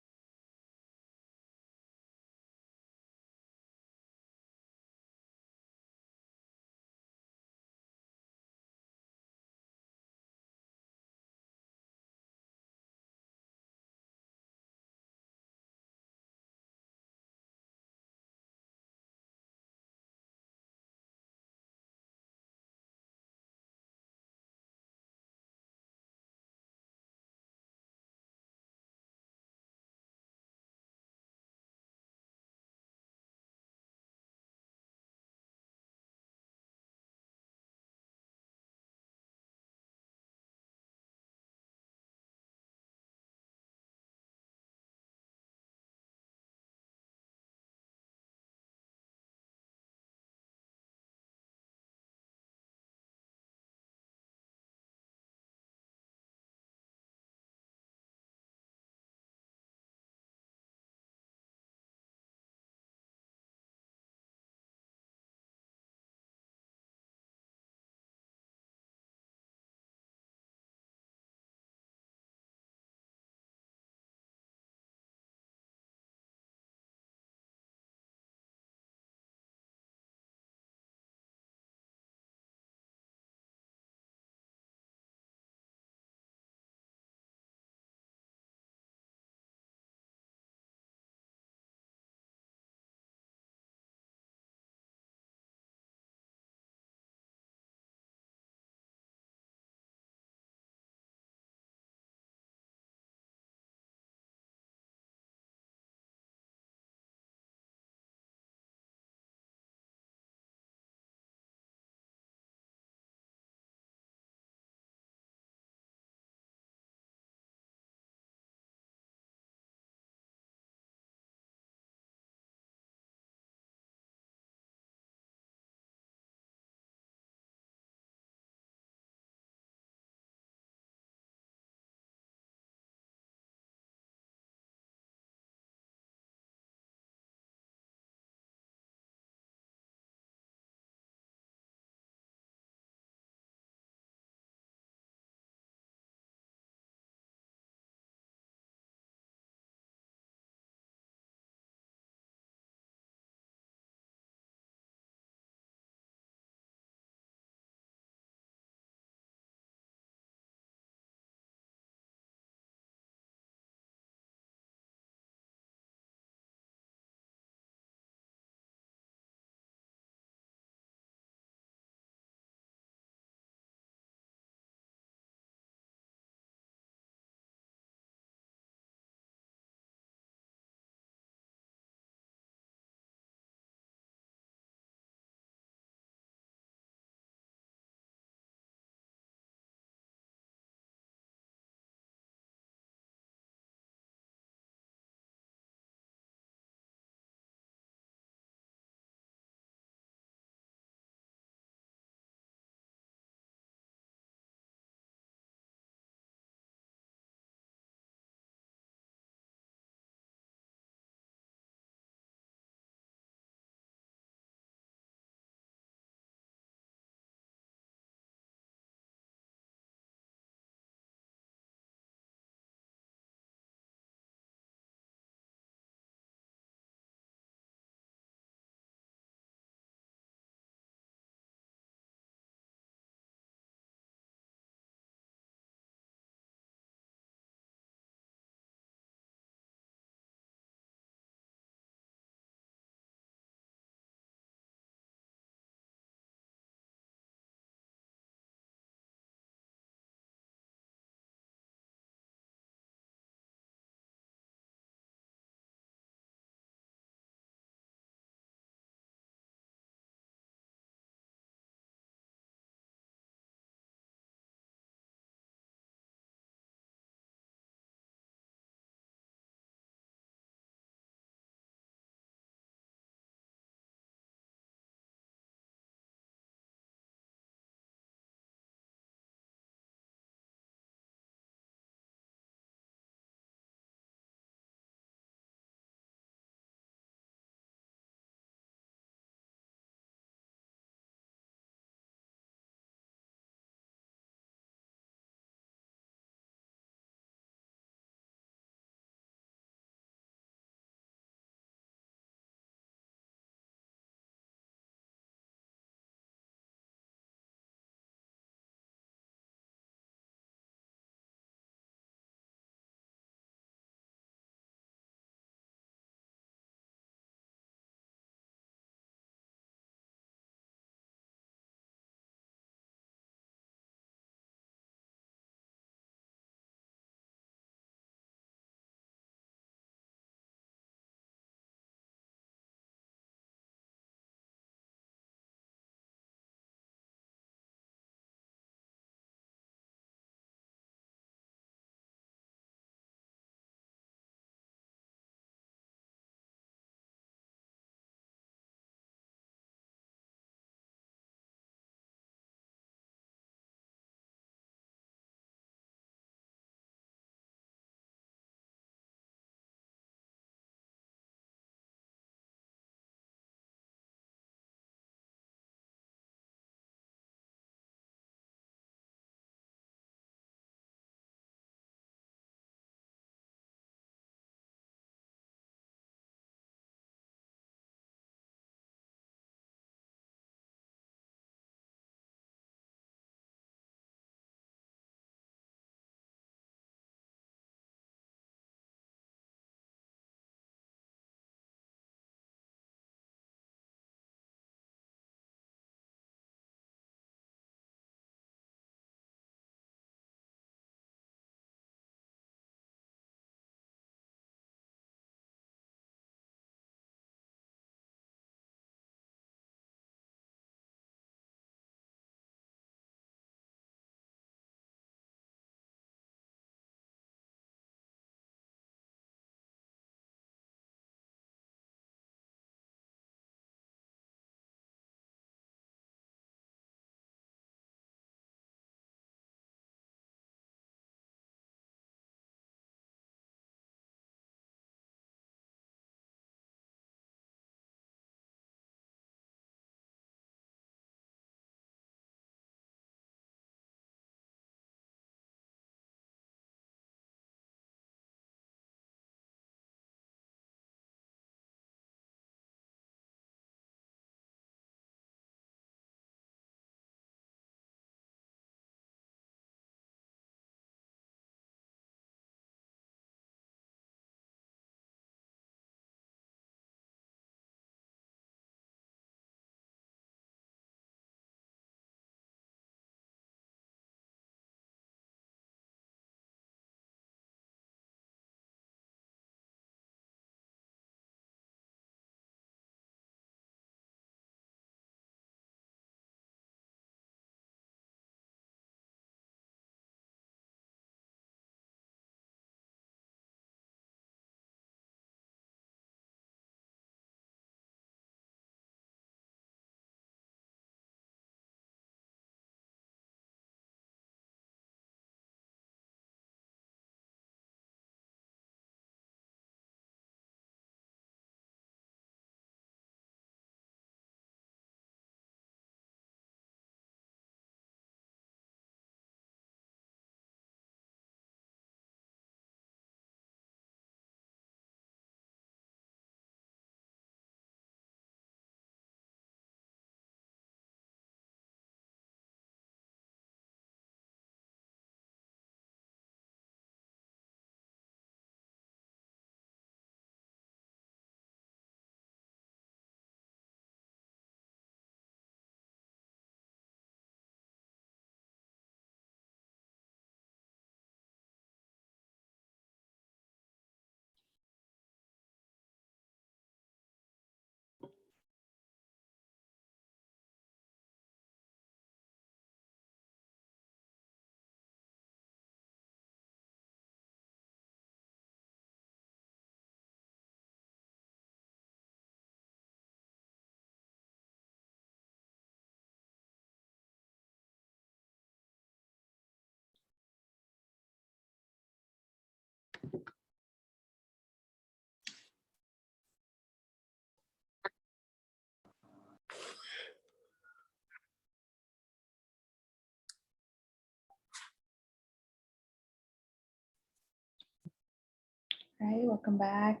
All right, welcome back.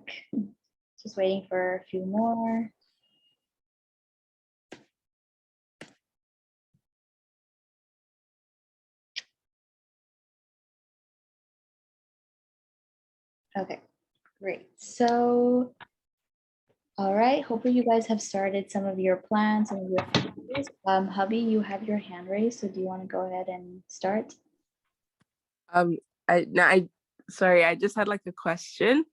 Just waiting for a few more. Okay, great. So, all right, hopefully you guys have started some of your plans, some of your activities. Hubby, you have your hand raised, so do you want to go ahead and start? Sorry, I just had like a question.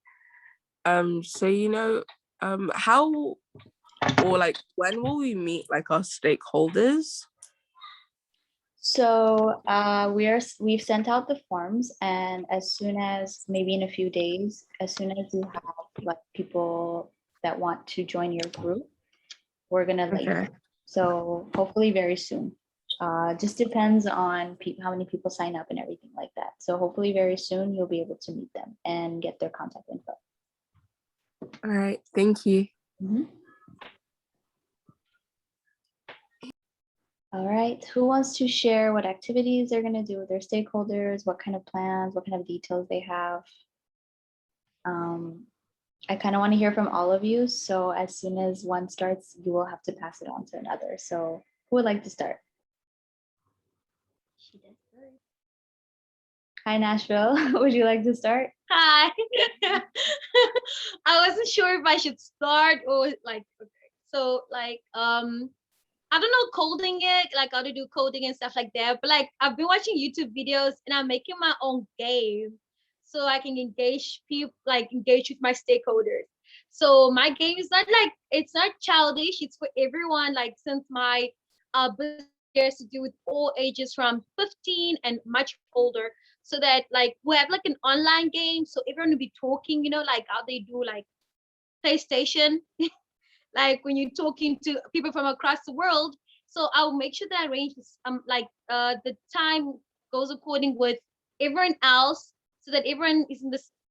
So how or like when will we meet like our stakeholders? So we've sent out the forms, and as soon as maybe in a few days, as soon as you have like people that want to join your group, we're gonna let you know. So hopefully very soon. Just depends on how many people sign up and everything like that. So hopefully very soon you'll be able to meet them and get their contact info. All right, thank you. All right, who wants to share what activities they're gonna do with their stakeholders, what kind of plans, what kind of details they have? I kind of want to hear from all of you. So as soon as one starts, you will have to pass it on to another. So who would like to start? She did first. Hi, Nashville. Would you like to start? Hi. I wasn't sure if I should start or like, okay. So like, I don't know coding it, like how to do coding and stuff like that. But like, I've been watching YouTube videos and I'm making my own game so I can engage people, like engage with my stakeholders. So my game is not like, it's not childish. It's for everyone. Like since my business has to do with all ages from 15 and much older, so that like we have like an online game. So everyone will be talking, you know, like how they do like PlayStation. Like when you're talking to people from across the world. So I'll make sure that I arrange this, the time goes according with everyone else, so that everyone is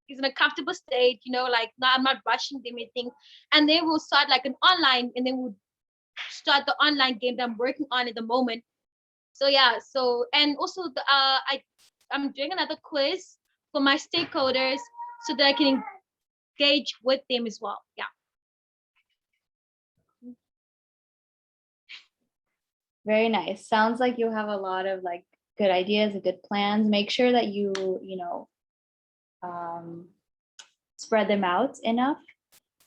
in a comfortable state, you know, like I'm not rushing them anything. And then we'll start like an online, and then we'll start the online game that I'm working on at the moment. So yeah, so and also I'm doing another quiz for my stakeholders so that I can engage with them as well. Yeah. Very nice. Sounds like you have a lot of like good ideas and good plans. Make sure that you know, spread them out enough,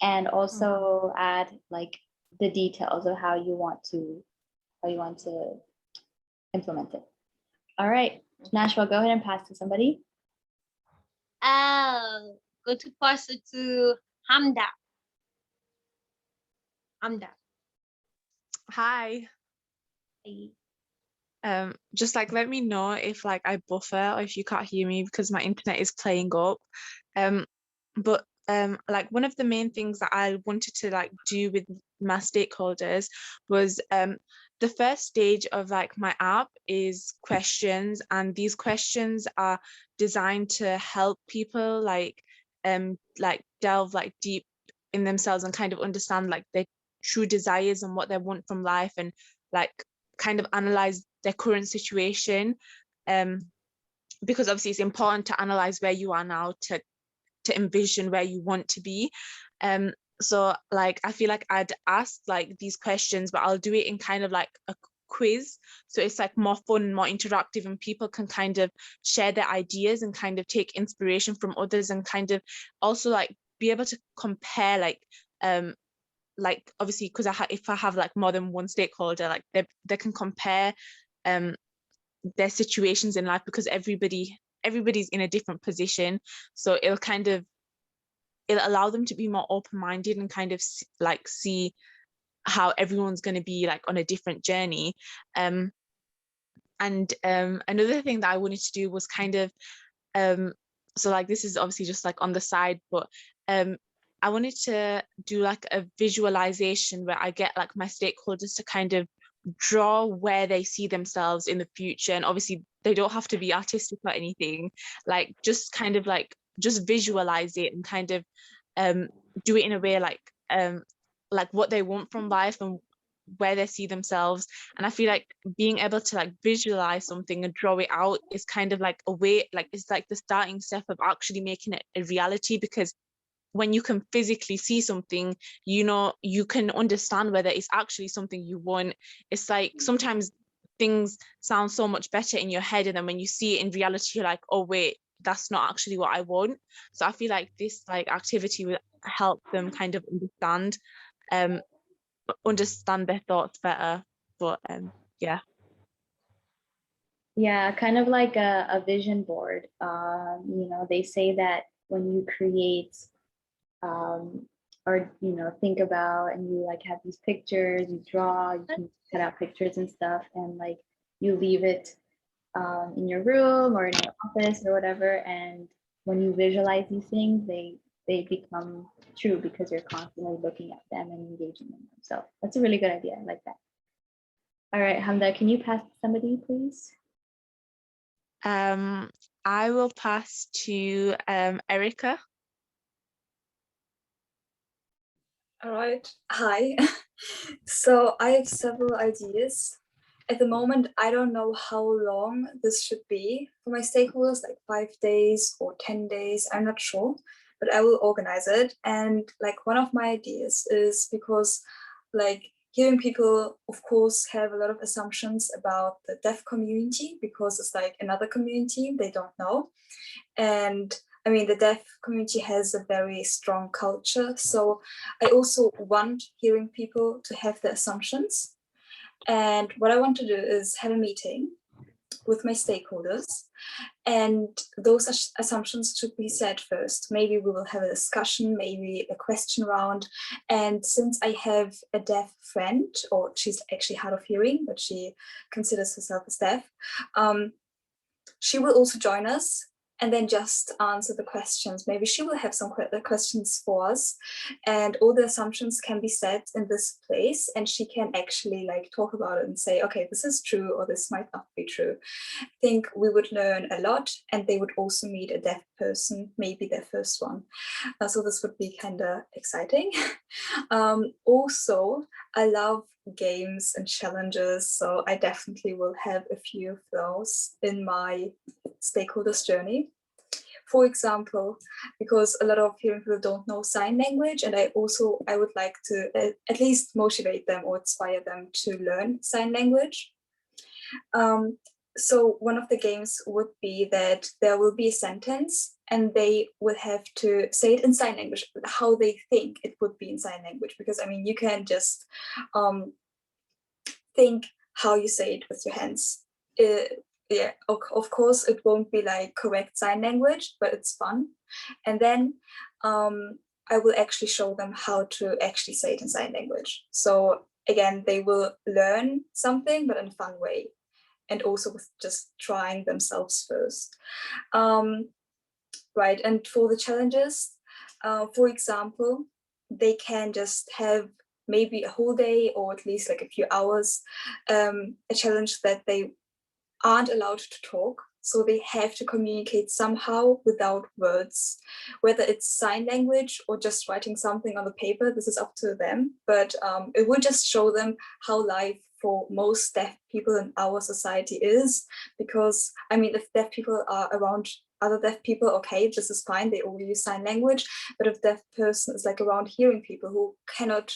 and also add like the details of how you want to implement it. All right, Nashville, go ahead and pass to somebody. I'll go to pass it to Hamda. Hamda. Hi. Hey. Just like let me know if like I buffer or if you can't hear me, because my internet is playing up. But like one of the main things that I wanted to like do with my stakeholders was the first stage of like my app is questions, and these questions are designed to help people like delve like deep in themselves and kind of understand like their true desires and what they want from life, and like kind of analyze their current situation, because obviously it's important to analyze where you are now to envision where you want to be. So like I feel like I'd ask like these questions, but I'll do it in kind of like a quiz, so it's like more fun, more interactive, and people can kind of share their ideas and kind of take inspiration from others, and kind of also like be able to compare like obviously because if I have like more than one stakeholder, like they can compare their situations in life, because everybody's in a different position. So it'll allow them to be more open-minded and kind of like see how everyone's going to be like on a different journey. And another thing that I wanted to do was kind of so like this is obviously just like on the side, but I wanted to do like a visualization where I get like my stakeholders to kind of draw where they see themselves in the future. And obviously they don't have to be artistic or anything, like just kind of like just visualize it and kind of do it in a way like what they want from life and where they see themselves. And I feel like being able to like visualize something and draw it out is kind of like a way, like it's like the starting step of actually making it a reality, because when you can physically see something, you know, you can understand whether it's actually something you want. It's like sometimes things sound so much better in your head, and then when you see it in reality, you're like, oh wait, that's not actually what I want. So I feel like this like activity will help them kind of understand their thoughts better. But yeah. Yeah, kind of like a vision board. You know, they say that when you create or you know, think about, and you like have these pictures, you draw, you can cut out pictures and stuff, and like you leave it in your room or in your office or whatever, and when you visualize these things, they become true because you're constantly looking at them and engaging in them. So that's a really good idea. I like that. All right, Hamda, can you pass to somebody, please? I will pass to Erica. All right. Hi. So I have several ideas. At the moment, I don't know how long this should be for my stakeholders, like 5 days or 10 days. I'm not sure, but I will organize it. And like one of my ideas is because like hearing people, of course, have a lot of assumptions about the deaf community because it's like another community they don't know. And I mean, the deaf community has a very strong culture. So I also want hearing people to have the assumptions. And what I want to do is have a meeting with my stakeholders, and those assumptions should be set first. Maybe we will have a discussion, maybe a question round. And since I have a deaf friend, or she's actually hard of hearing, but she considers herself as deaf, she will also join us and then just answer the questions. Maybe she will have some questions for us, and all the assumptions can be set in this place, and she can actually like talk about it and say, okay, this is true or this might not be true. I think we would learn a lot, and they would also meet a deaf person, maybe their first one. So this would be kind of exciting. Also, I love games and challenges, so I definitely will have a few of those in my stakeholders journey. For example, because a lot of hearing people don't know sign language, and I would like to at least motivate them or inspire them to learn sign language. So one of the games would be that there will be a sentence and they will have to say it in sign language, how they think it would be in sign language. Because I mean, you can just think how you say it with your hands. Yeah, of course, it won't be like correct sign language, but it's fun. And then I will actually show them how to actually say it in sign language. So again, they will learn something, but in a fun way. And also with just trying themselves first. Right, and for the challenges, for example, they can just have maybe a whole day or at least like a few hours, a challenge that they aren't allowed to talk. So they have to communicate somehow without words, whether it's sign language or just writing something on the paper. This is up to them, but it will just show them how life for most deaf people in our society is. Because I mean, if deaf people are around other deaf people, okay, this is fine, they all use sign language. But if deaf person is like around hearing people who cannot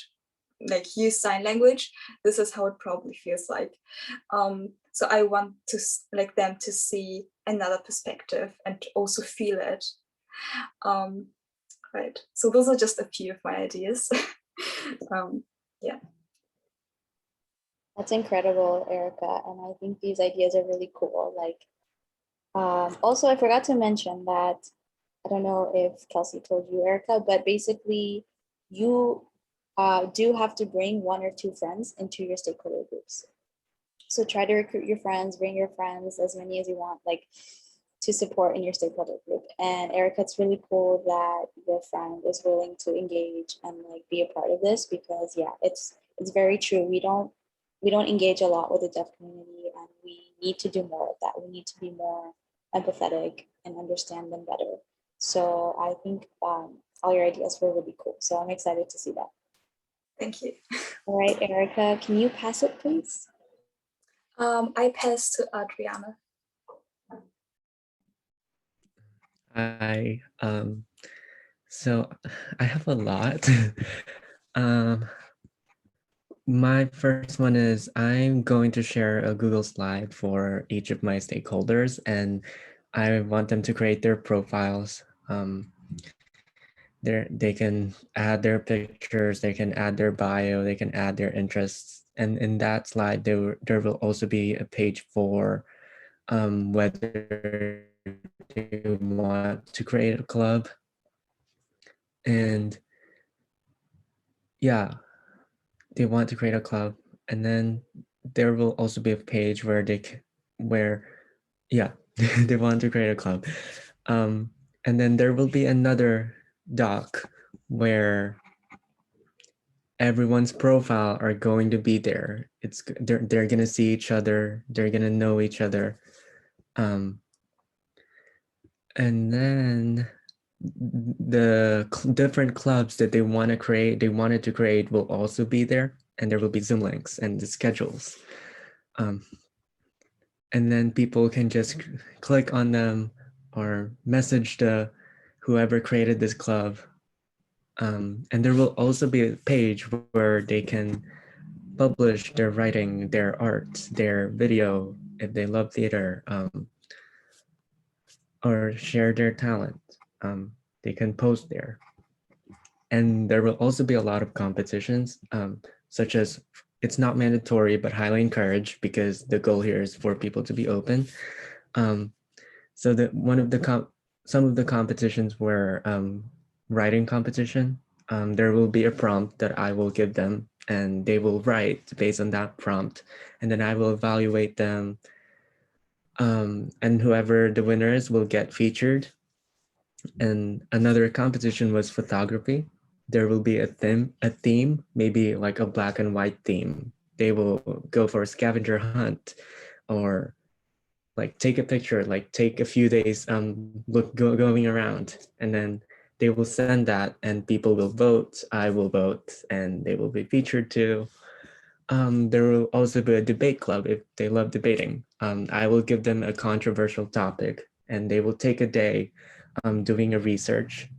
like use sign language, this is how it probably feels like. So I want to like them to see another perspective and also feel it. Right, so those are just a few of my ideas. Yeah. That's incredible, Erica, and I think these ideas are really cool. Like, also, I forgot to mention that, I don't know if Kelsey told you, Erica, but basically you do have to bring 1 or 2 friends into your stakeholder groups. So try to recruit your friends, bring your friends, as many as you want, like to support in your stakeholder group. And Erica, it's really cool that your friend is willing to engage and like be a part of this, because yeah, it's very true. We don't engage a lot with the deaf community, and we need to do more of that. We need to be more empathetic and understand them better. So I think all your ideas were really cool. So I'm excited to see that. Thank you. All right, Erica, can you pass it, please? I pass to Adriana. So I have a lot. My first one is I'm going to share a Google slide for each of my stakeholders, and I want them to create their profiles. They can add their pictures, they can add their bio, they can add their interests. And in that slide, there will also be a page for whether they want to create a club. And yeah, they want to create a club. And then there will also be a page where they want to create a club. And then there will be another doc where everyone's profile are going to be there. They're gonna see each other, they're gonna know each other. And then the different clubs that they wanted to create will also be there, and there will be Zoom links and the schedules. And then people can just click on them or message whoever created this club. And there will also be a page where they can publish their writing, their art, their video, if they love theater, or share their talent. They can post there. And there will also be a lot of competitions, such as it's not mandatory, but highly encouraged, because the goal here is for people to be open. So that some of the competitions were writing competition. There will be a prompt that I will give them, and they will write based on that prompt, and then I will evaluate them. And whoever the winner is will get featured. And another competition was photography. There will be a theme, maybe like a black and white theme. They will go for a scavenger hunt, or like take a picture, like take a few days going around, and then they will send that, and people will vote. I will vote, and they will be featured too. There will also be a debate club if they love debating. I will give them a controversial topic, and they will take a day doing a research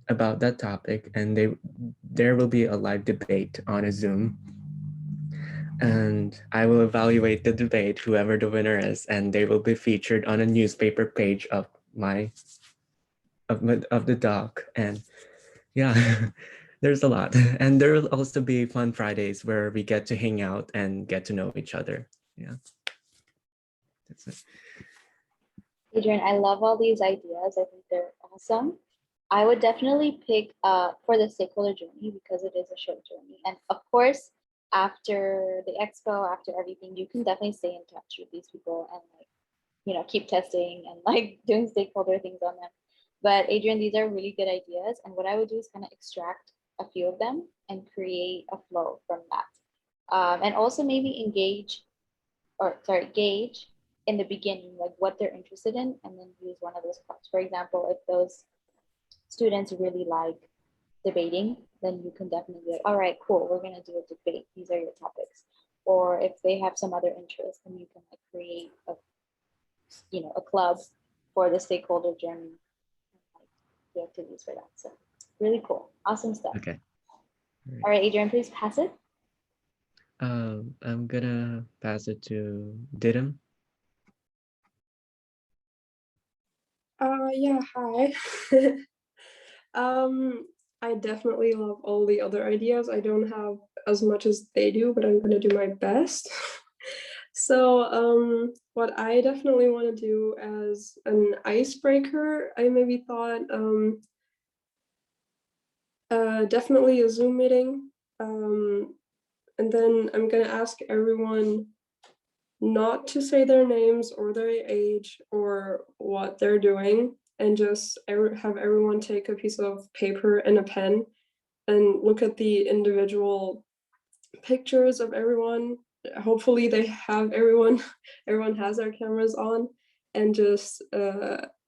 about that topic, and there will be a live debate on a Zoom. And I will evaluate the debate, whoever the winner is, and they will be featured on a newspaper page of the doc. And yeah, there's a lot. And there will also be fun Fridays where we get to hang out and get to know each other. Yeah, that's it. Adrian, I love all these ideas. I think they're awesome. I would definitely pick for the stakeholder journey, because it is a short journey. And of course, after the expo, after everything, you can definitely stay in touch with these people and keep testing and doing stakeholder things on them. But Adrian, these are really good ideas. And what I would do is kind of extract a few of them and create a flow from that. And also maybe gauge in the beginning, like what they're interested in, and then use one of those clubs. For example, if those students really like debating, then you can definitely be like, all right, cool, we're gonna do a debate. These are your topics. Or if they have some other interest, then you can create a club for the stakeholder journey, and the activities for that. So really cool, awesome stuff. Okay. All right, Adrian, please pass it. I'm gonna pass it to Didam. Yeah, hi. I definitely love all the other ideas. I don't have as much as they do, but I'm gonna do my best. So what I definitely want to do as an icebreaker, I maybe thought definitely a Zoom meeting. And then I'm gonna ask everyone not to say their names or their age or what they're doing, and just have everyone take a piece of paper and a pen and look at the individual pictures of everyone. Hopefully they have everyone has their cameras on, and just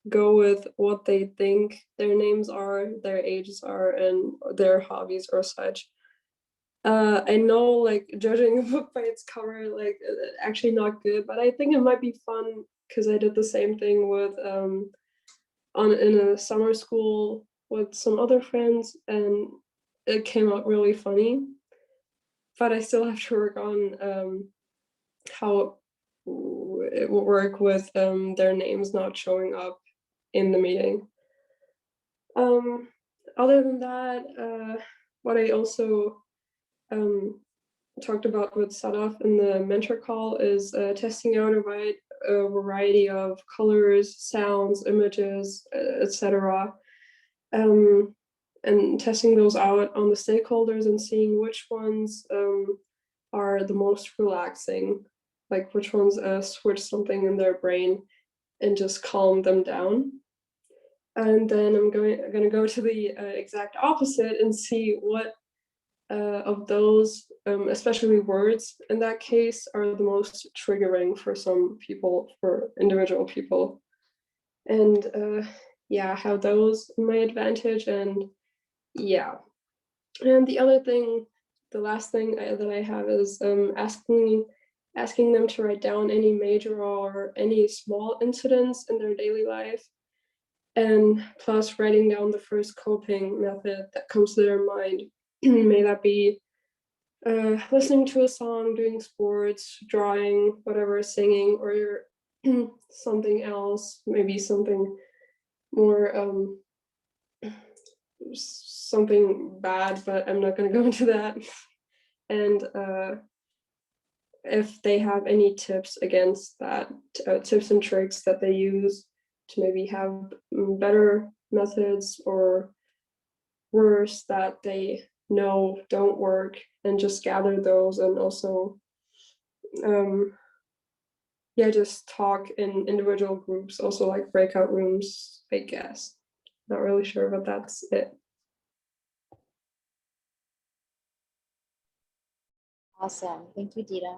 go with what they think their names are, their ages are, and their hobbies or such. I know like judging a book by its cover, like actually not good, but I think it might be fun because I did the same thing with in a summer school with some other friends, and it came out really funny. But I still have to work on how it will work with their names not showing up in the meeting. Other than that, what I also talked about with Sadaf in the mentor call is testing out a variety of colors, sounds, images, etc. And testing those out on the stakeholders and seeing which ones are the most relaxing, like which ones switch something in their brain and just calm them down. And then I'm going to go to the exact opposite and see what of those, especially words in that case, are the most triggering for some people, for individual people. And yeah, how those in my advantage. And yeah. And the other thing, the last thing that I have is asking them to write down any major or any small incidents in their daily life, and plus writing down the first coping method that comes to their mind. May that be listening to a song, doing sports, drawing, whatever, singing, or something else, maybe something more something bad, but I'm not going to go into that. And if they have any tips against that, tips and tricks that they use to maybe have better methods or worse that they know don't work, and just gather those. And also yeah, just talk in individual groups, also like breakout rooms, I guess. Not really sure, but that's it. Awesome. Thank you, Dita.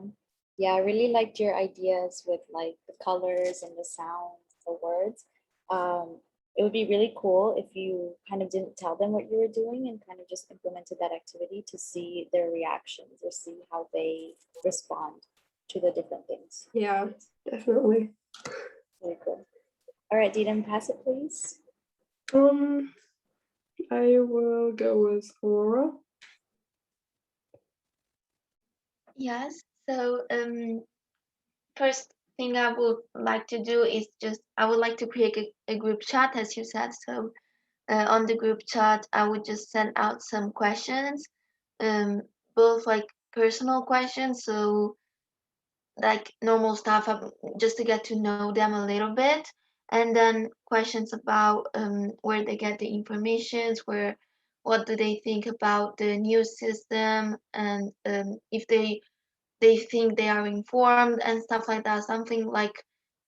Yeah, I really liked your ideas with like the colors and the sounds, the words. It would be really cool if you kind of didn't tell them what you were doing and kind of just implemented that activity to see their reactions or see how they respond to the different things. Yeah, definitely. Very cool. All right, Dita, pass it, please. I will go with Aurora. Yes. So first thing I would like to do is I would like to create a group chat, as you said. So on the group chat, I would just send out some questions, both like personal questions, so like normal stuff, just to get to know them a little bit, and then questions about where they get the informations, what do they think about the new system, and if they think they are informed and stuff like that. Something like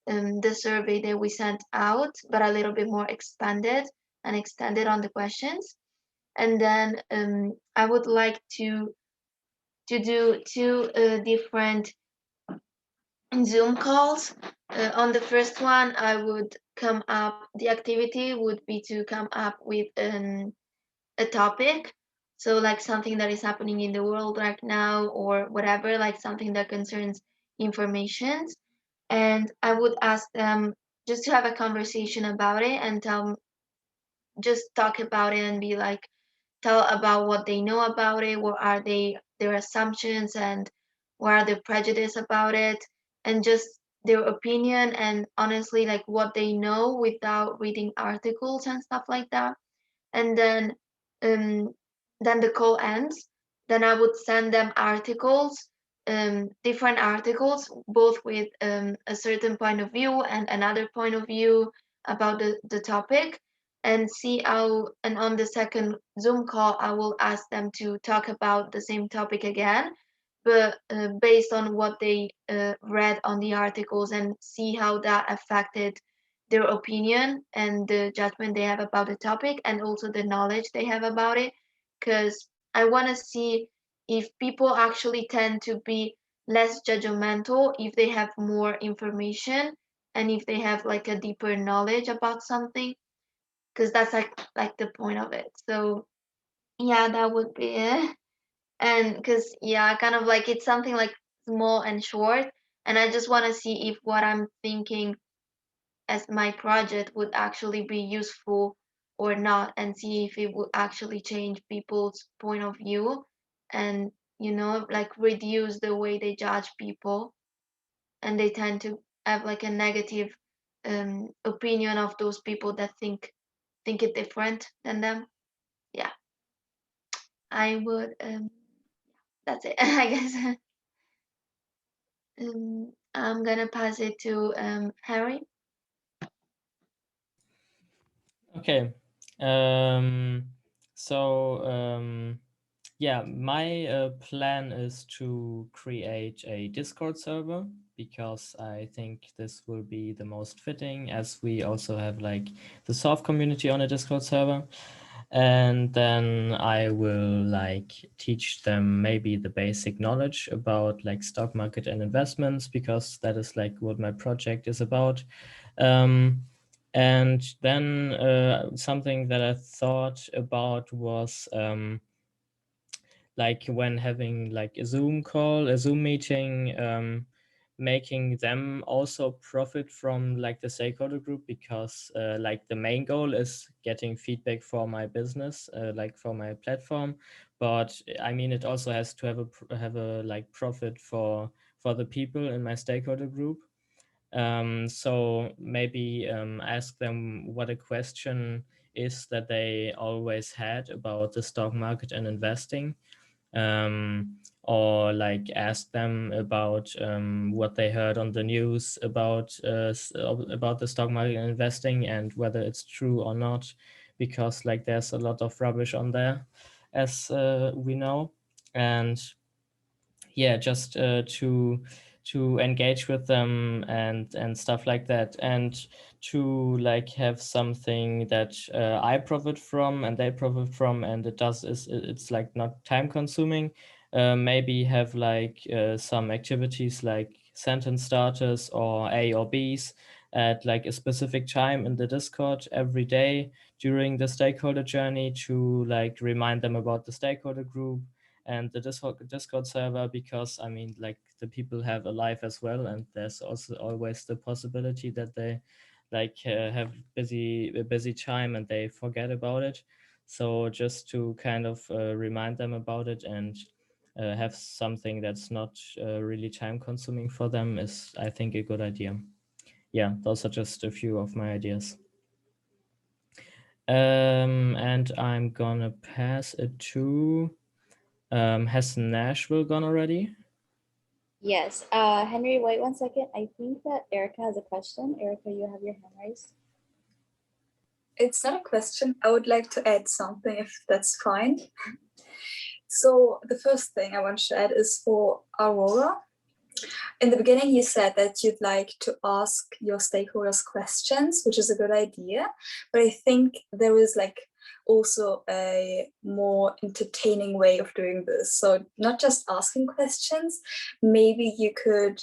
the survey that we sent out, but a little bit more expanded and extended on the questions. And then I would like to do two different Zoom calls. On the first one, the activity would be to come up with a topic. So like something that is happening in the world right now, or whatever, like something that concerns information. And I would ask them just to have a conversation about it and just talk about it and be like, tell about what they know about it, what are their assumptions, and what are their prejudice about it, and just their opinion, and honestly like what they know without reading articles and stuff like that. And then the call ends. Then I would send them articles, different articles, both with a certain point of view and another point of view about the topic, and see how. And on the second Zoom call, I will ask them to talk about the same topic again, but based on what they read on the articles, and see how that affected their opinion and the judgment they have about the topic, and also the knowledge they have about it. Because I want to see if people actually tend to be less judgmental if they have more information, and if they have like a deeper knowledge about something, because that's like the point of it. So yeah, that would be it. And because yeah, kind of like it's something like small and short, and I just want to see if what I'm thinking as my project would actually be useful or not, and see if it would actually change people's point of view, and like reduce the way they judge people, and they tend to have like a negative opinion of those people that think it different than them. Yeah, I would that's it. I guess. I'm gonna pass it to Harry. Okay. So yeah, my plan is to create a Discord server, because I think this will be the most fitting, as we also have like the soft community on a Discord server. And then I will like teach them maybe the basic knowledge about like stock market and investments, because that is like what my project is about. And then something that I thought about was like when having like a Zoom call, a Zoom meeting, making them also profit from like the stakeholder group, because like the main goal is getting feedback for my business, like for my platform. But I mean, it also has to have a like profit for the people in my stakeholder group. So maybe ask them what a question is that they always had about the stock market and investing, or like ask them about what they heard on the news about the stock market and investing, and whether it's true or not, because like there's a lot of rubbish on there, as we know. And yeah, just to engage with them and stuff like that, and to like have something that I profit from and they profit from, and it's like not time consuming. Maybe have like some activities like sentence starters or A or B's at like a specific time in the Discord every day during the stakeholder journey, to like remind them about the stakeholder group and the Discord server, because I mean, like the people have a life as well, and there's also always the possibility that they like have a busy time and they forget about it. So just to kind of remind them about it, and have something that's not really time consuming for them, is I think a good idea. Yeah, those are just a few of my ideas. And I'm gonna pass it to, has Nashville gone already? Yes. Henry, wait 1 second. I think that Erica has a question. Erica, you have your hand raised. It's not a question. I would like to add something, if that's fine. So the first thing I want to add is for Aurora. In the beginning, you said that you'd like to ask your stakeholders questions, which is a good idea. But I think there is like also a more entertaining way of doing this. So not just asking questions, maybe you could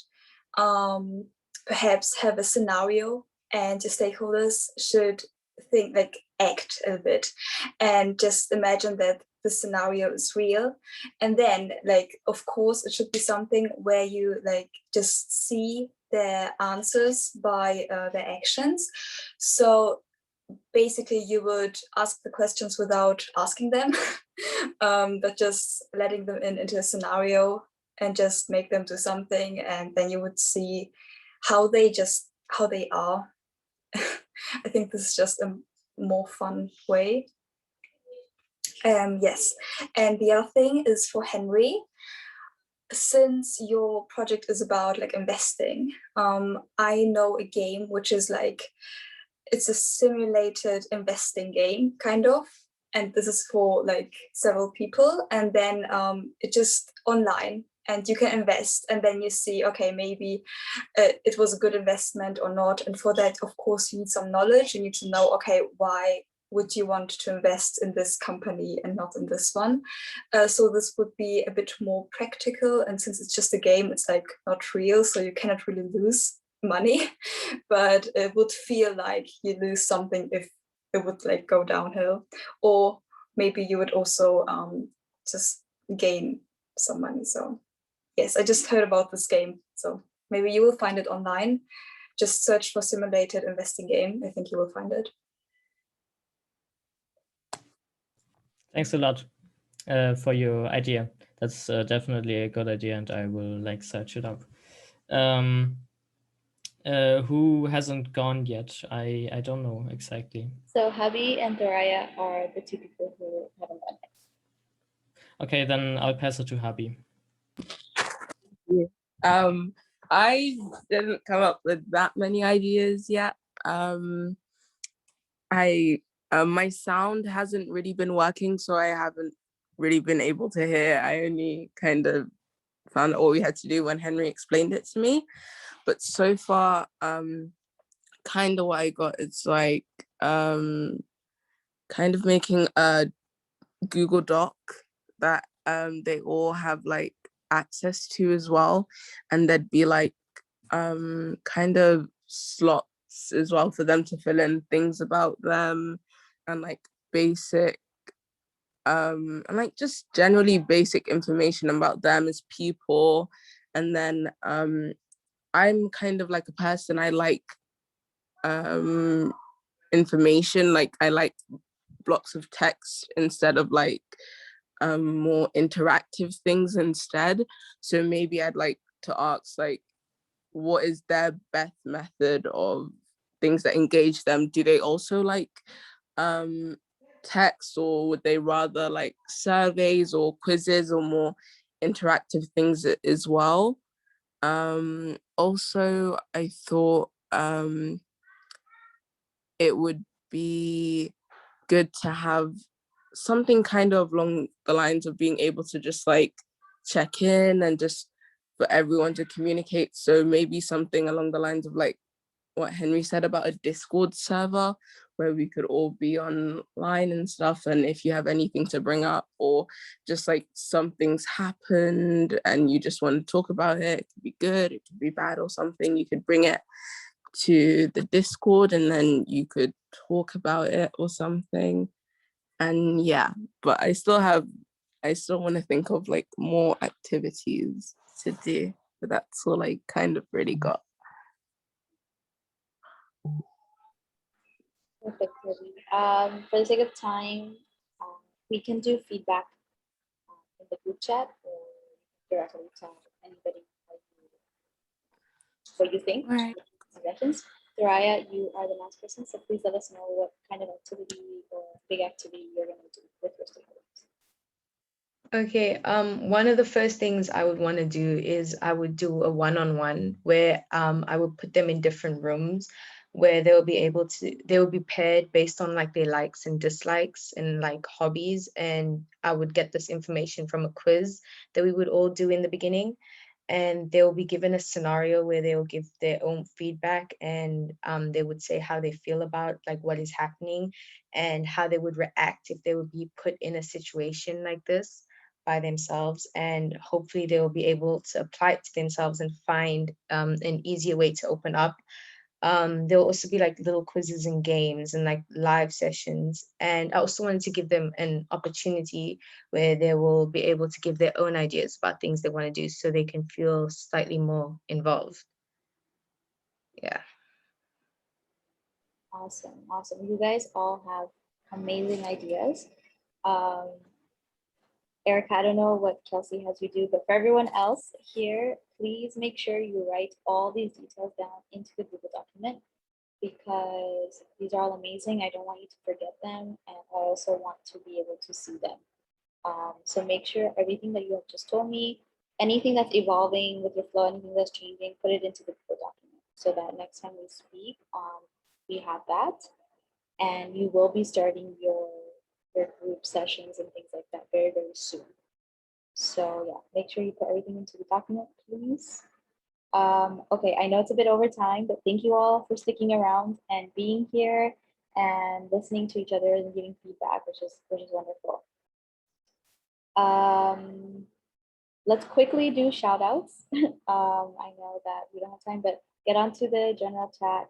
perhaps have a scenario, and your stakeholders should think, like act a bit, and just imagine that the scenario is real. And then like, of course, it should be something where you like just see their answers by their actions. So basically you would ask the questions without asking them, but just letting them into a scenario and just make them do something, and then you would see how they are. I think this is just a more fun way. Yes, and the other thing is for Henry. Since your project is about like investing, I know a game which is like, it's a simulated investing game kind of, and this is for like several people, and then it just online, and you can invest, and then you see, okay, maybe it was a good investment or not. And for that, of course, you need some knowledge. You need to know, okay, why would you want to invest in this company and not in this one? So this would be a bit more practical, and since it's just a game, it's like not real, so you cannot really lose money, but it would feel like you lose something if it would like go downhill. Or maybe you would also just gain some money. So yes, I just heard about this game. So maybe you will find it online. Just search for simulated investing game. I think you will find it. Thanks a lot for your idea. That's definitely a good idea, and I will like search it up. Who hasn't gone yet? I don't know exactly. So Hubby and Thoraya are the two people who haven't gone yet. Okay, then I'll pass it to Habi. I didn't come up with that many ideas yet. My sound hasn't really been working, so I haven't really been able to hear. I only kind of found out what we had to do when Henry explained it to me. But so far, kind of what I got is like kind of making a Google Doc that they all have like access to as well, and there'd be like kind of slots as well for them to fill in things about them and like basic and like just generally basic information about them as people. And then I'm kind of like a person, I like information, like I like blocks of text instead of like more interactive things instead. So maybe I'd like to ask like, what is their best method of things that engage them? Do they also like text, or would they rather like surveys or quizzes or more interactive things as well? Also, I thought it would be good to have something kind of along the lines of being able to just like check in and just for everyone to communicate. So maybe something along the lines of like what Henry said about a Discord server where we could all be online and stuff. And if you have anything to bring up, or just like something's happened and you just want to talk about it, it could be good, it could be bad or something, you could bring it to the Discord and then you could talk about it or something. And yeah, but I still want to think of like more activities to do, but that's all I kind of really got. Perfect. For the sake of time, we can do feedback in the group chat or directly tell anybody what you think. Right. Suggestions. Thoraya, you are the last person, so please let us know what kind of activity or big activity you're going to do with your stakeholders. Okay, one of the first things I would want to do is I would do a one-on-one where I would put them in different rooms where they will be paired based on like their likes and dislikes and like hobbies, and I would get this information from a quiz that we would all do in the beginning, and they will be given a scenario where they will give their own feedback, and they would say how they feel about like what is happening and how they would react if they would be put in a situation like this by themselves, and hopefully they will be able to apply it to themselves and find an easier way to open up. There'll also be like little quizzes and games and like live sessions. And I also wanted to give them an opportunity where they will be able to give their own ideas about things they want to do so they can feel slightly more involved. Yeah. Awesome. Awesome. You guys all have amazing ideas. Erica, I don't know what Kelsey has you do, but for everyone else here, please make sure you write all these details down into the Google document, because these are all amazing. I don't want you to forget them, and I also want to be able to see them. So make sure everything that you have just told me, anything that's evolving with your flow, anything that's changing, put it into the Google document so that next time we speak, we have that. And you will be starting your group sessions and things like that very, very soon. So yeah, make sure you put everything into the document, please. Okay, I know it's a bit over time, but thank you all for sticking around and being here and listening to each other and giving feedback, which is wonderful. Let's quickly do shout outs. I know that we don't have time, but get onto the general chat.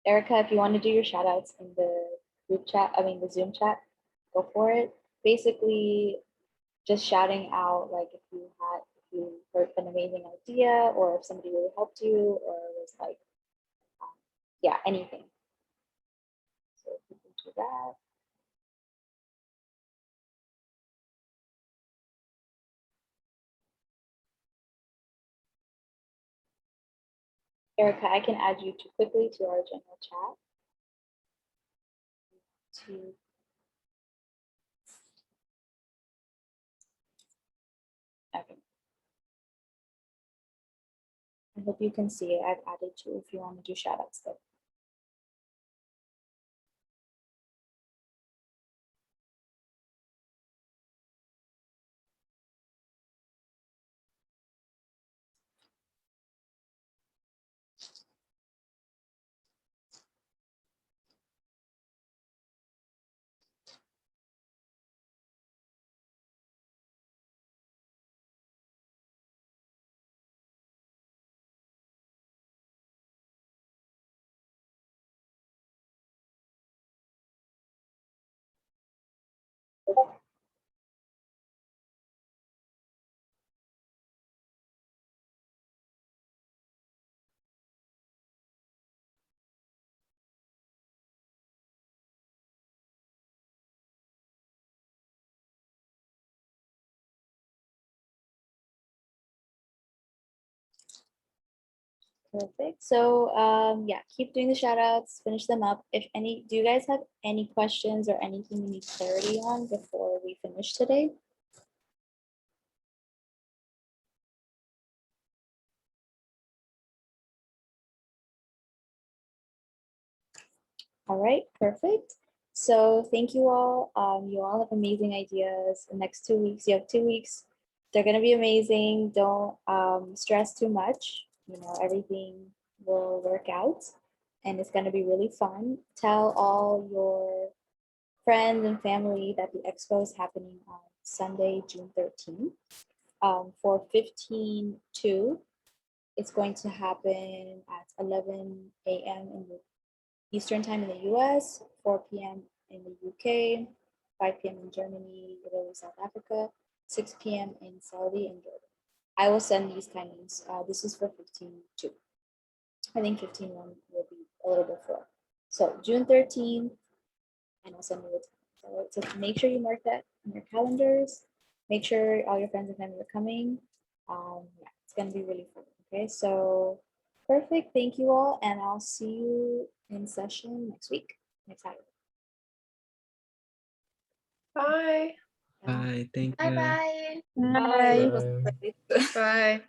Erica, if you want to do your shout outs in the group chat, the Zoom chat, go for it. basically just shouting out like if you heard an amazing idea, or if somebody really helped you, or was like yeah, anything. So you can do that. Erica, I can add you too quickly to our general chat. Okay. I hope you can see it. I've added you if you want to do shout outs though. Perfect. So yeah, keep doing the shout outs, finish them up. If any, do you guys have any questions or anything you need clarity on before we finish today? All right, perfect. So thank you all. You all have amazing ideas. The next 2 weeks, you have 2 weeks. They're gonna be amazing. Don't stress too much. You know, everything will work out and it's gonna be really fun. Tell all your friends and family that the expo is happening on Sunday, June 13th. For 15/2, it's going to happen at 11 a.m. in the Eastern time in the US, 4 p.m. in the UK, 5 p.m. in Germany, Italy, South Africa, 6 p.m. in Saudi and Jordan. I will send these timings. This is for 15/2. I think 15/1 will be a little before. So June 13th, and I'll send you the time. So make sure you mark that in your calendars. Make sure all your friends and family are coming. Yeah, it's gonna be really fun. Okay, so perfect. Thank you all, and I'll see you in session next week, next Saturday. Bye. Bye. Thank Bye you. bye. Bye. Bye. Bye.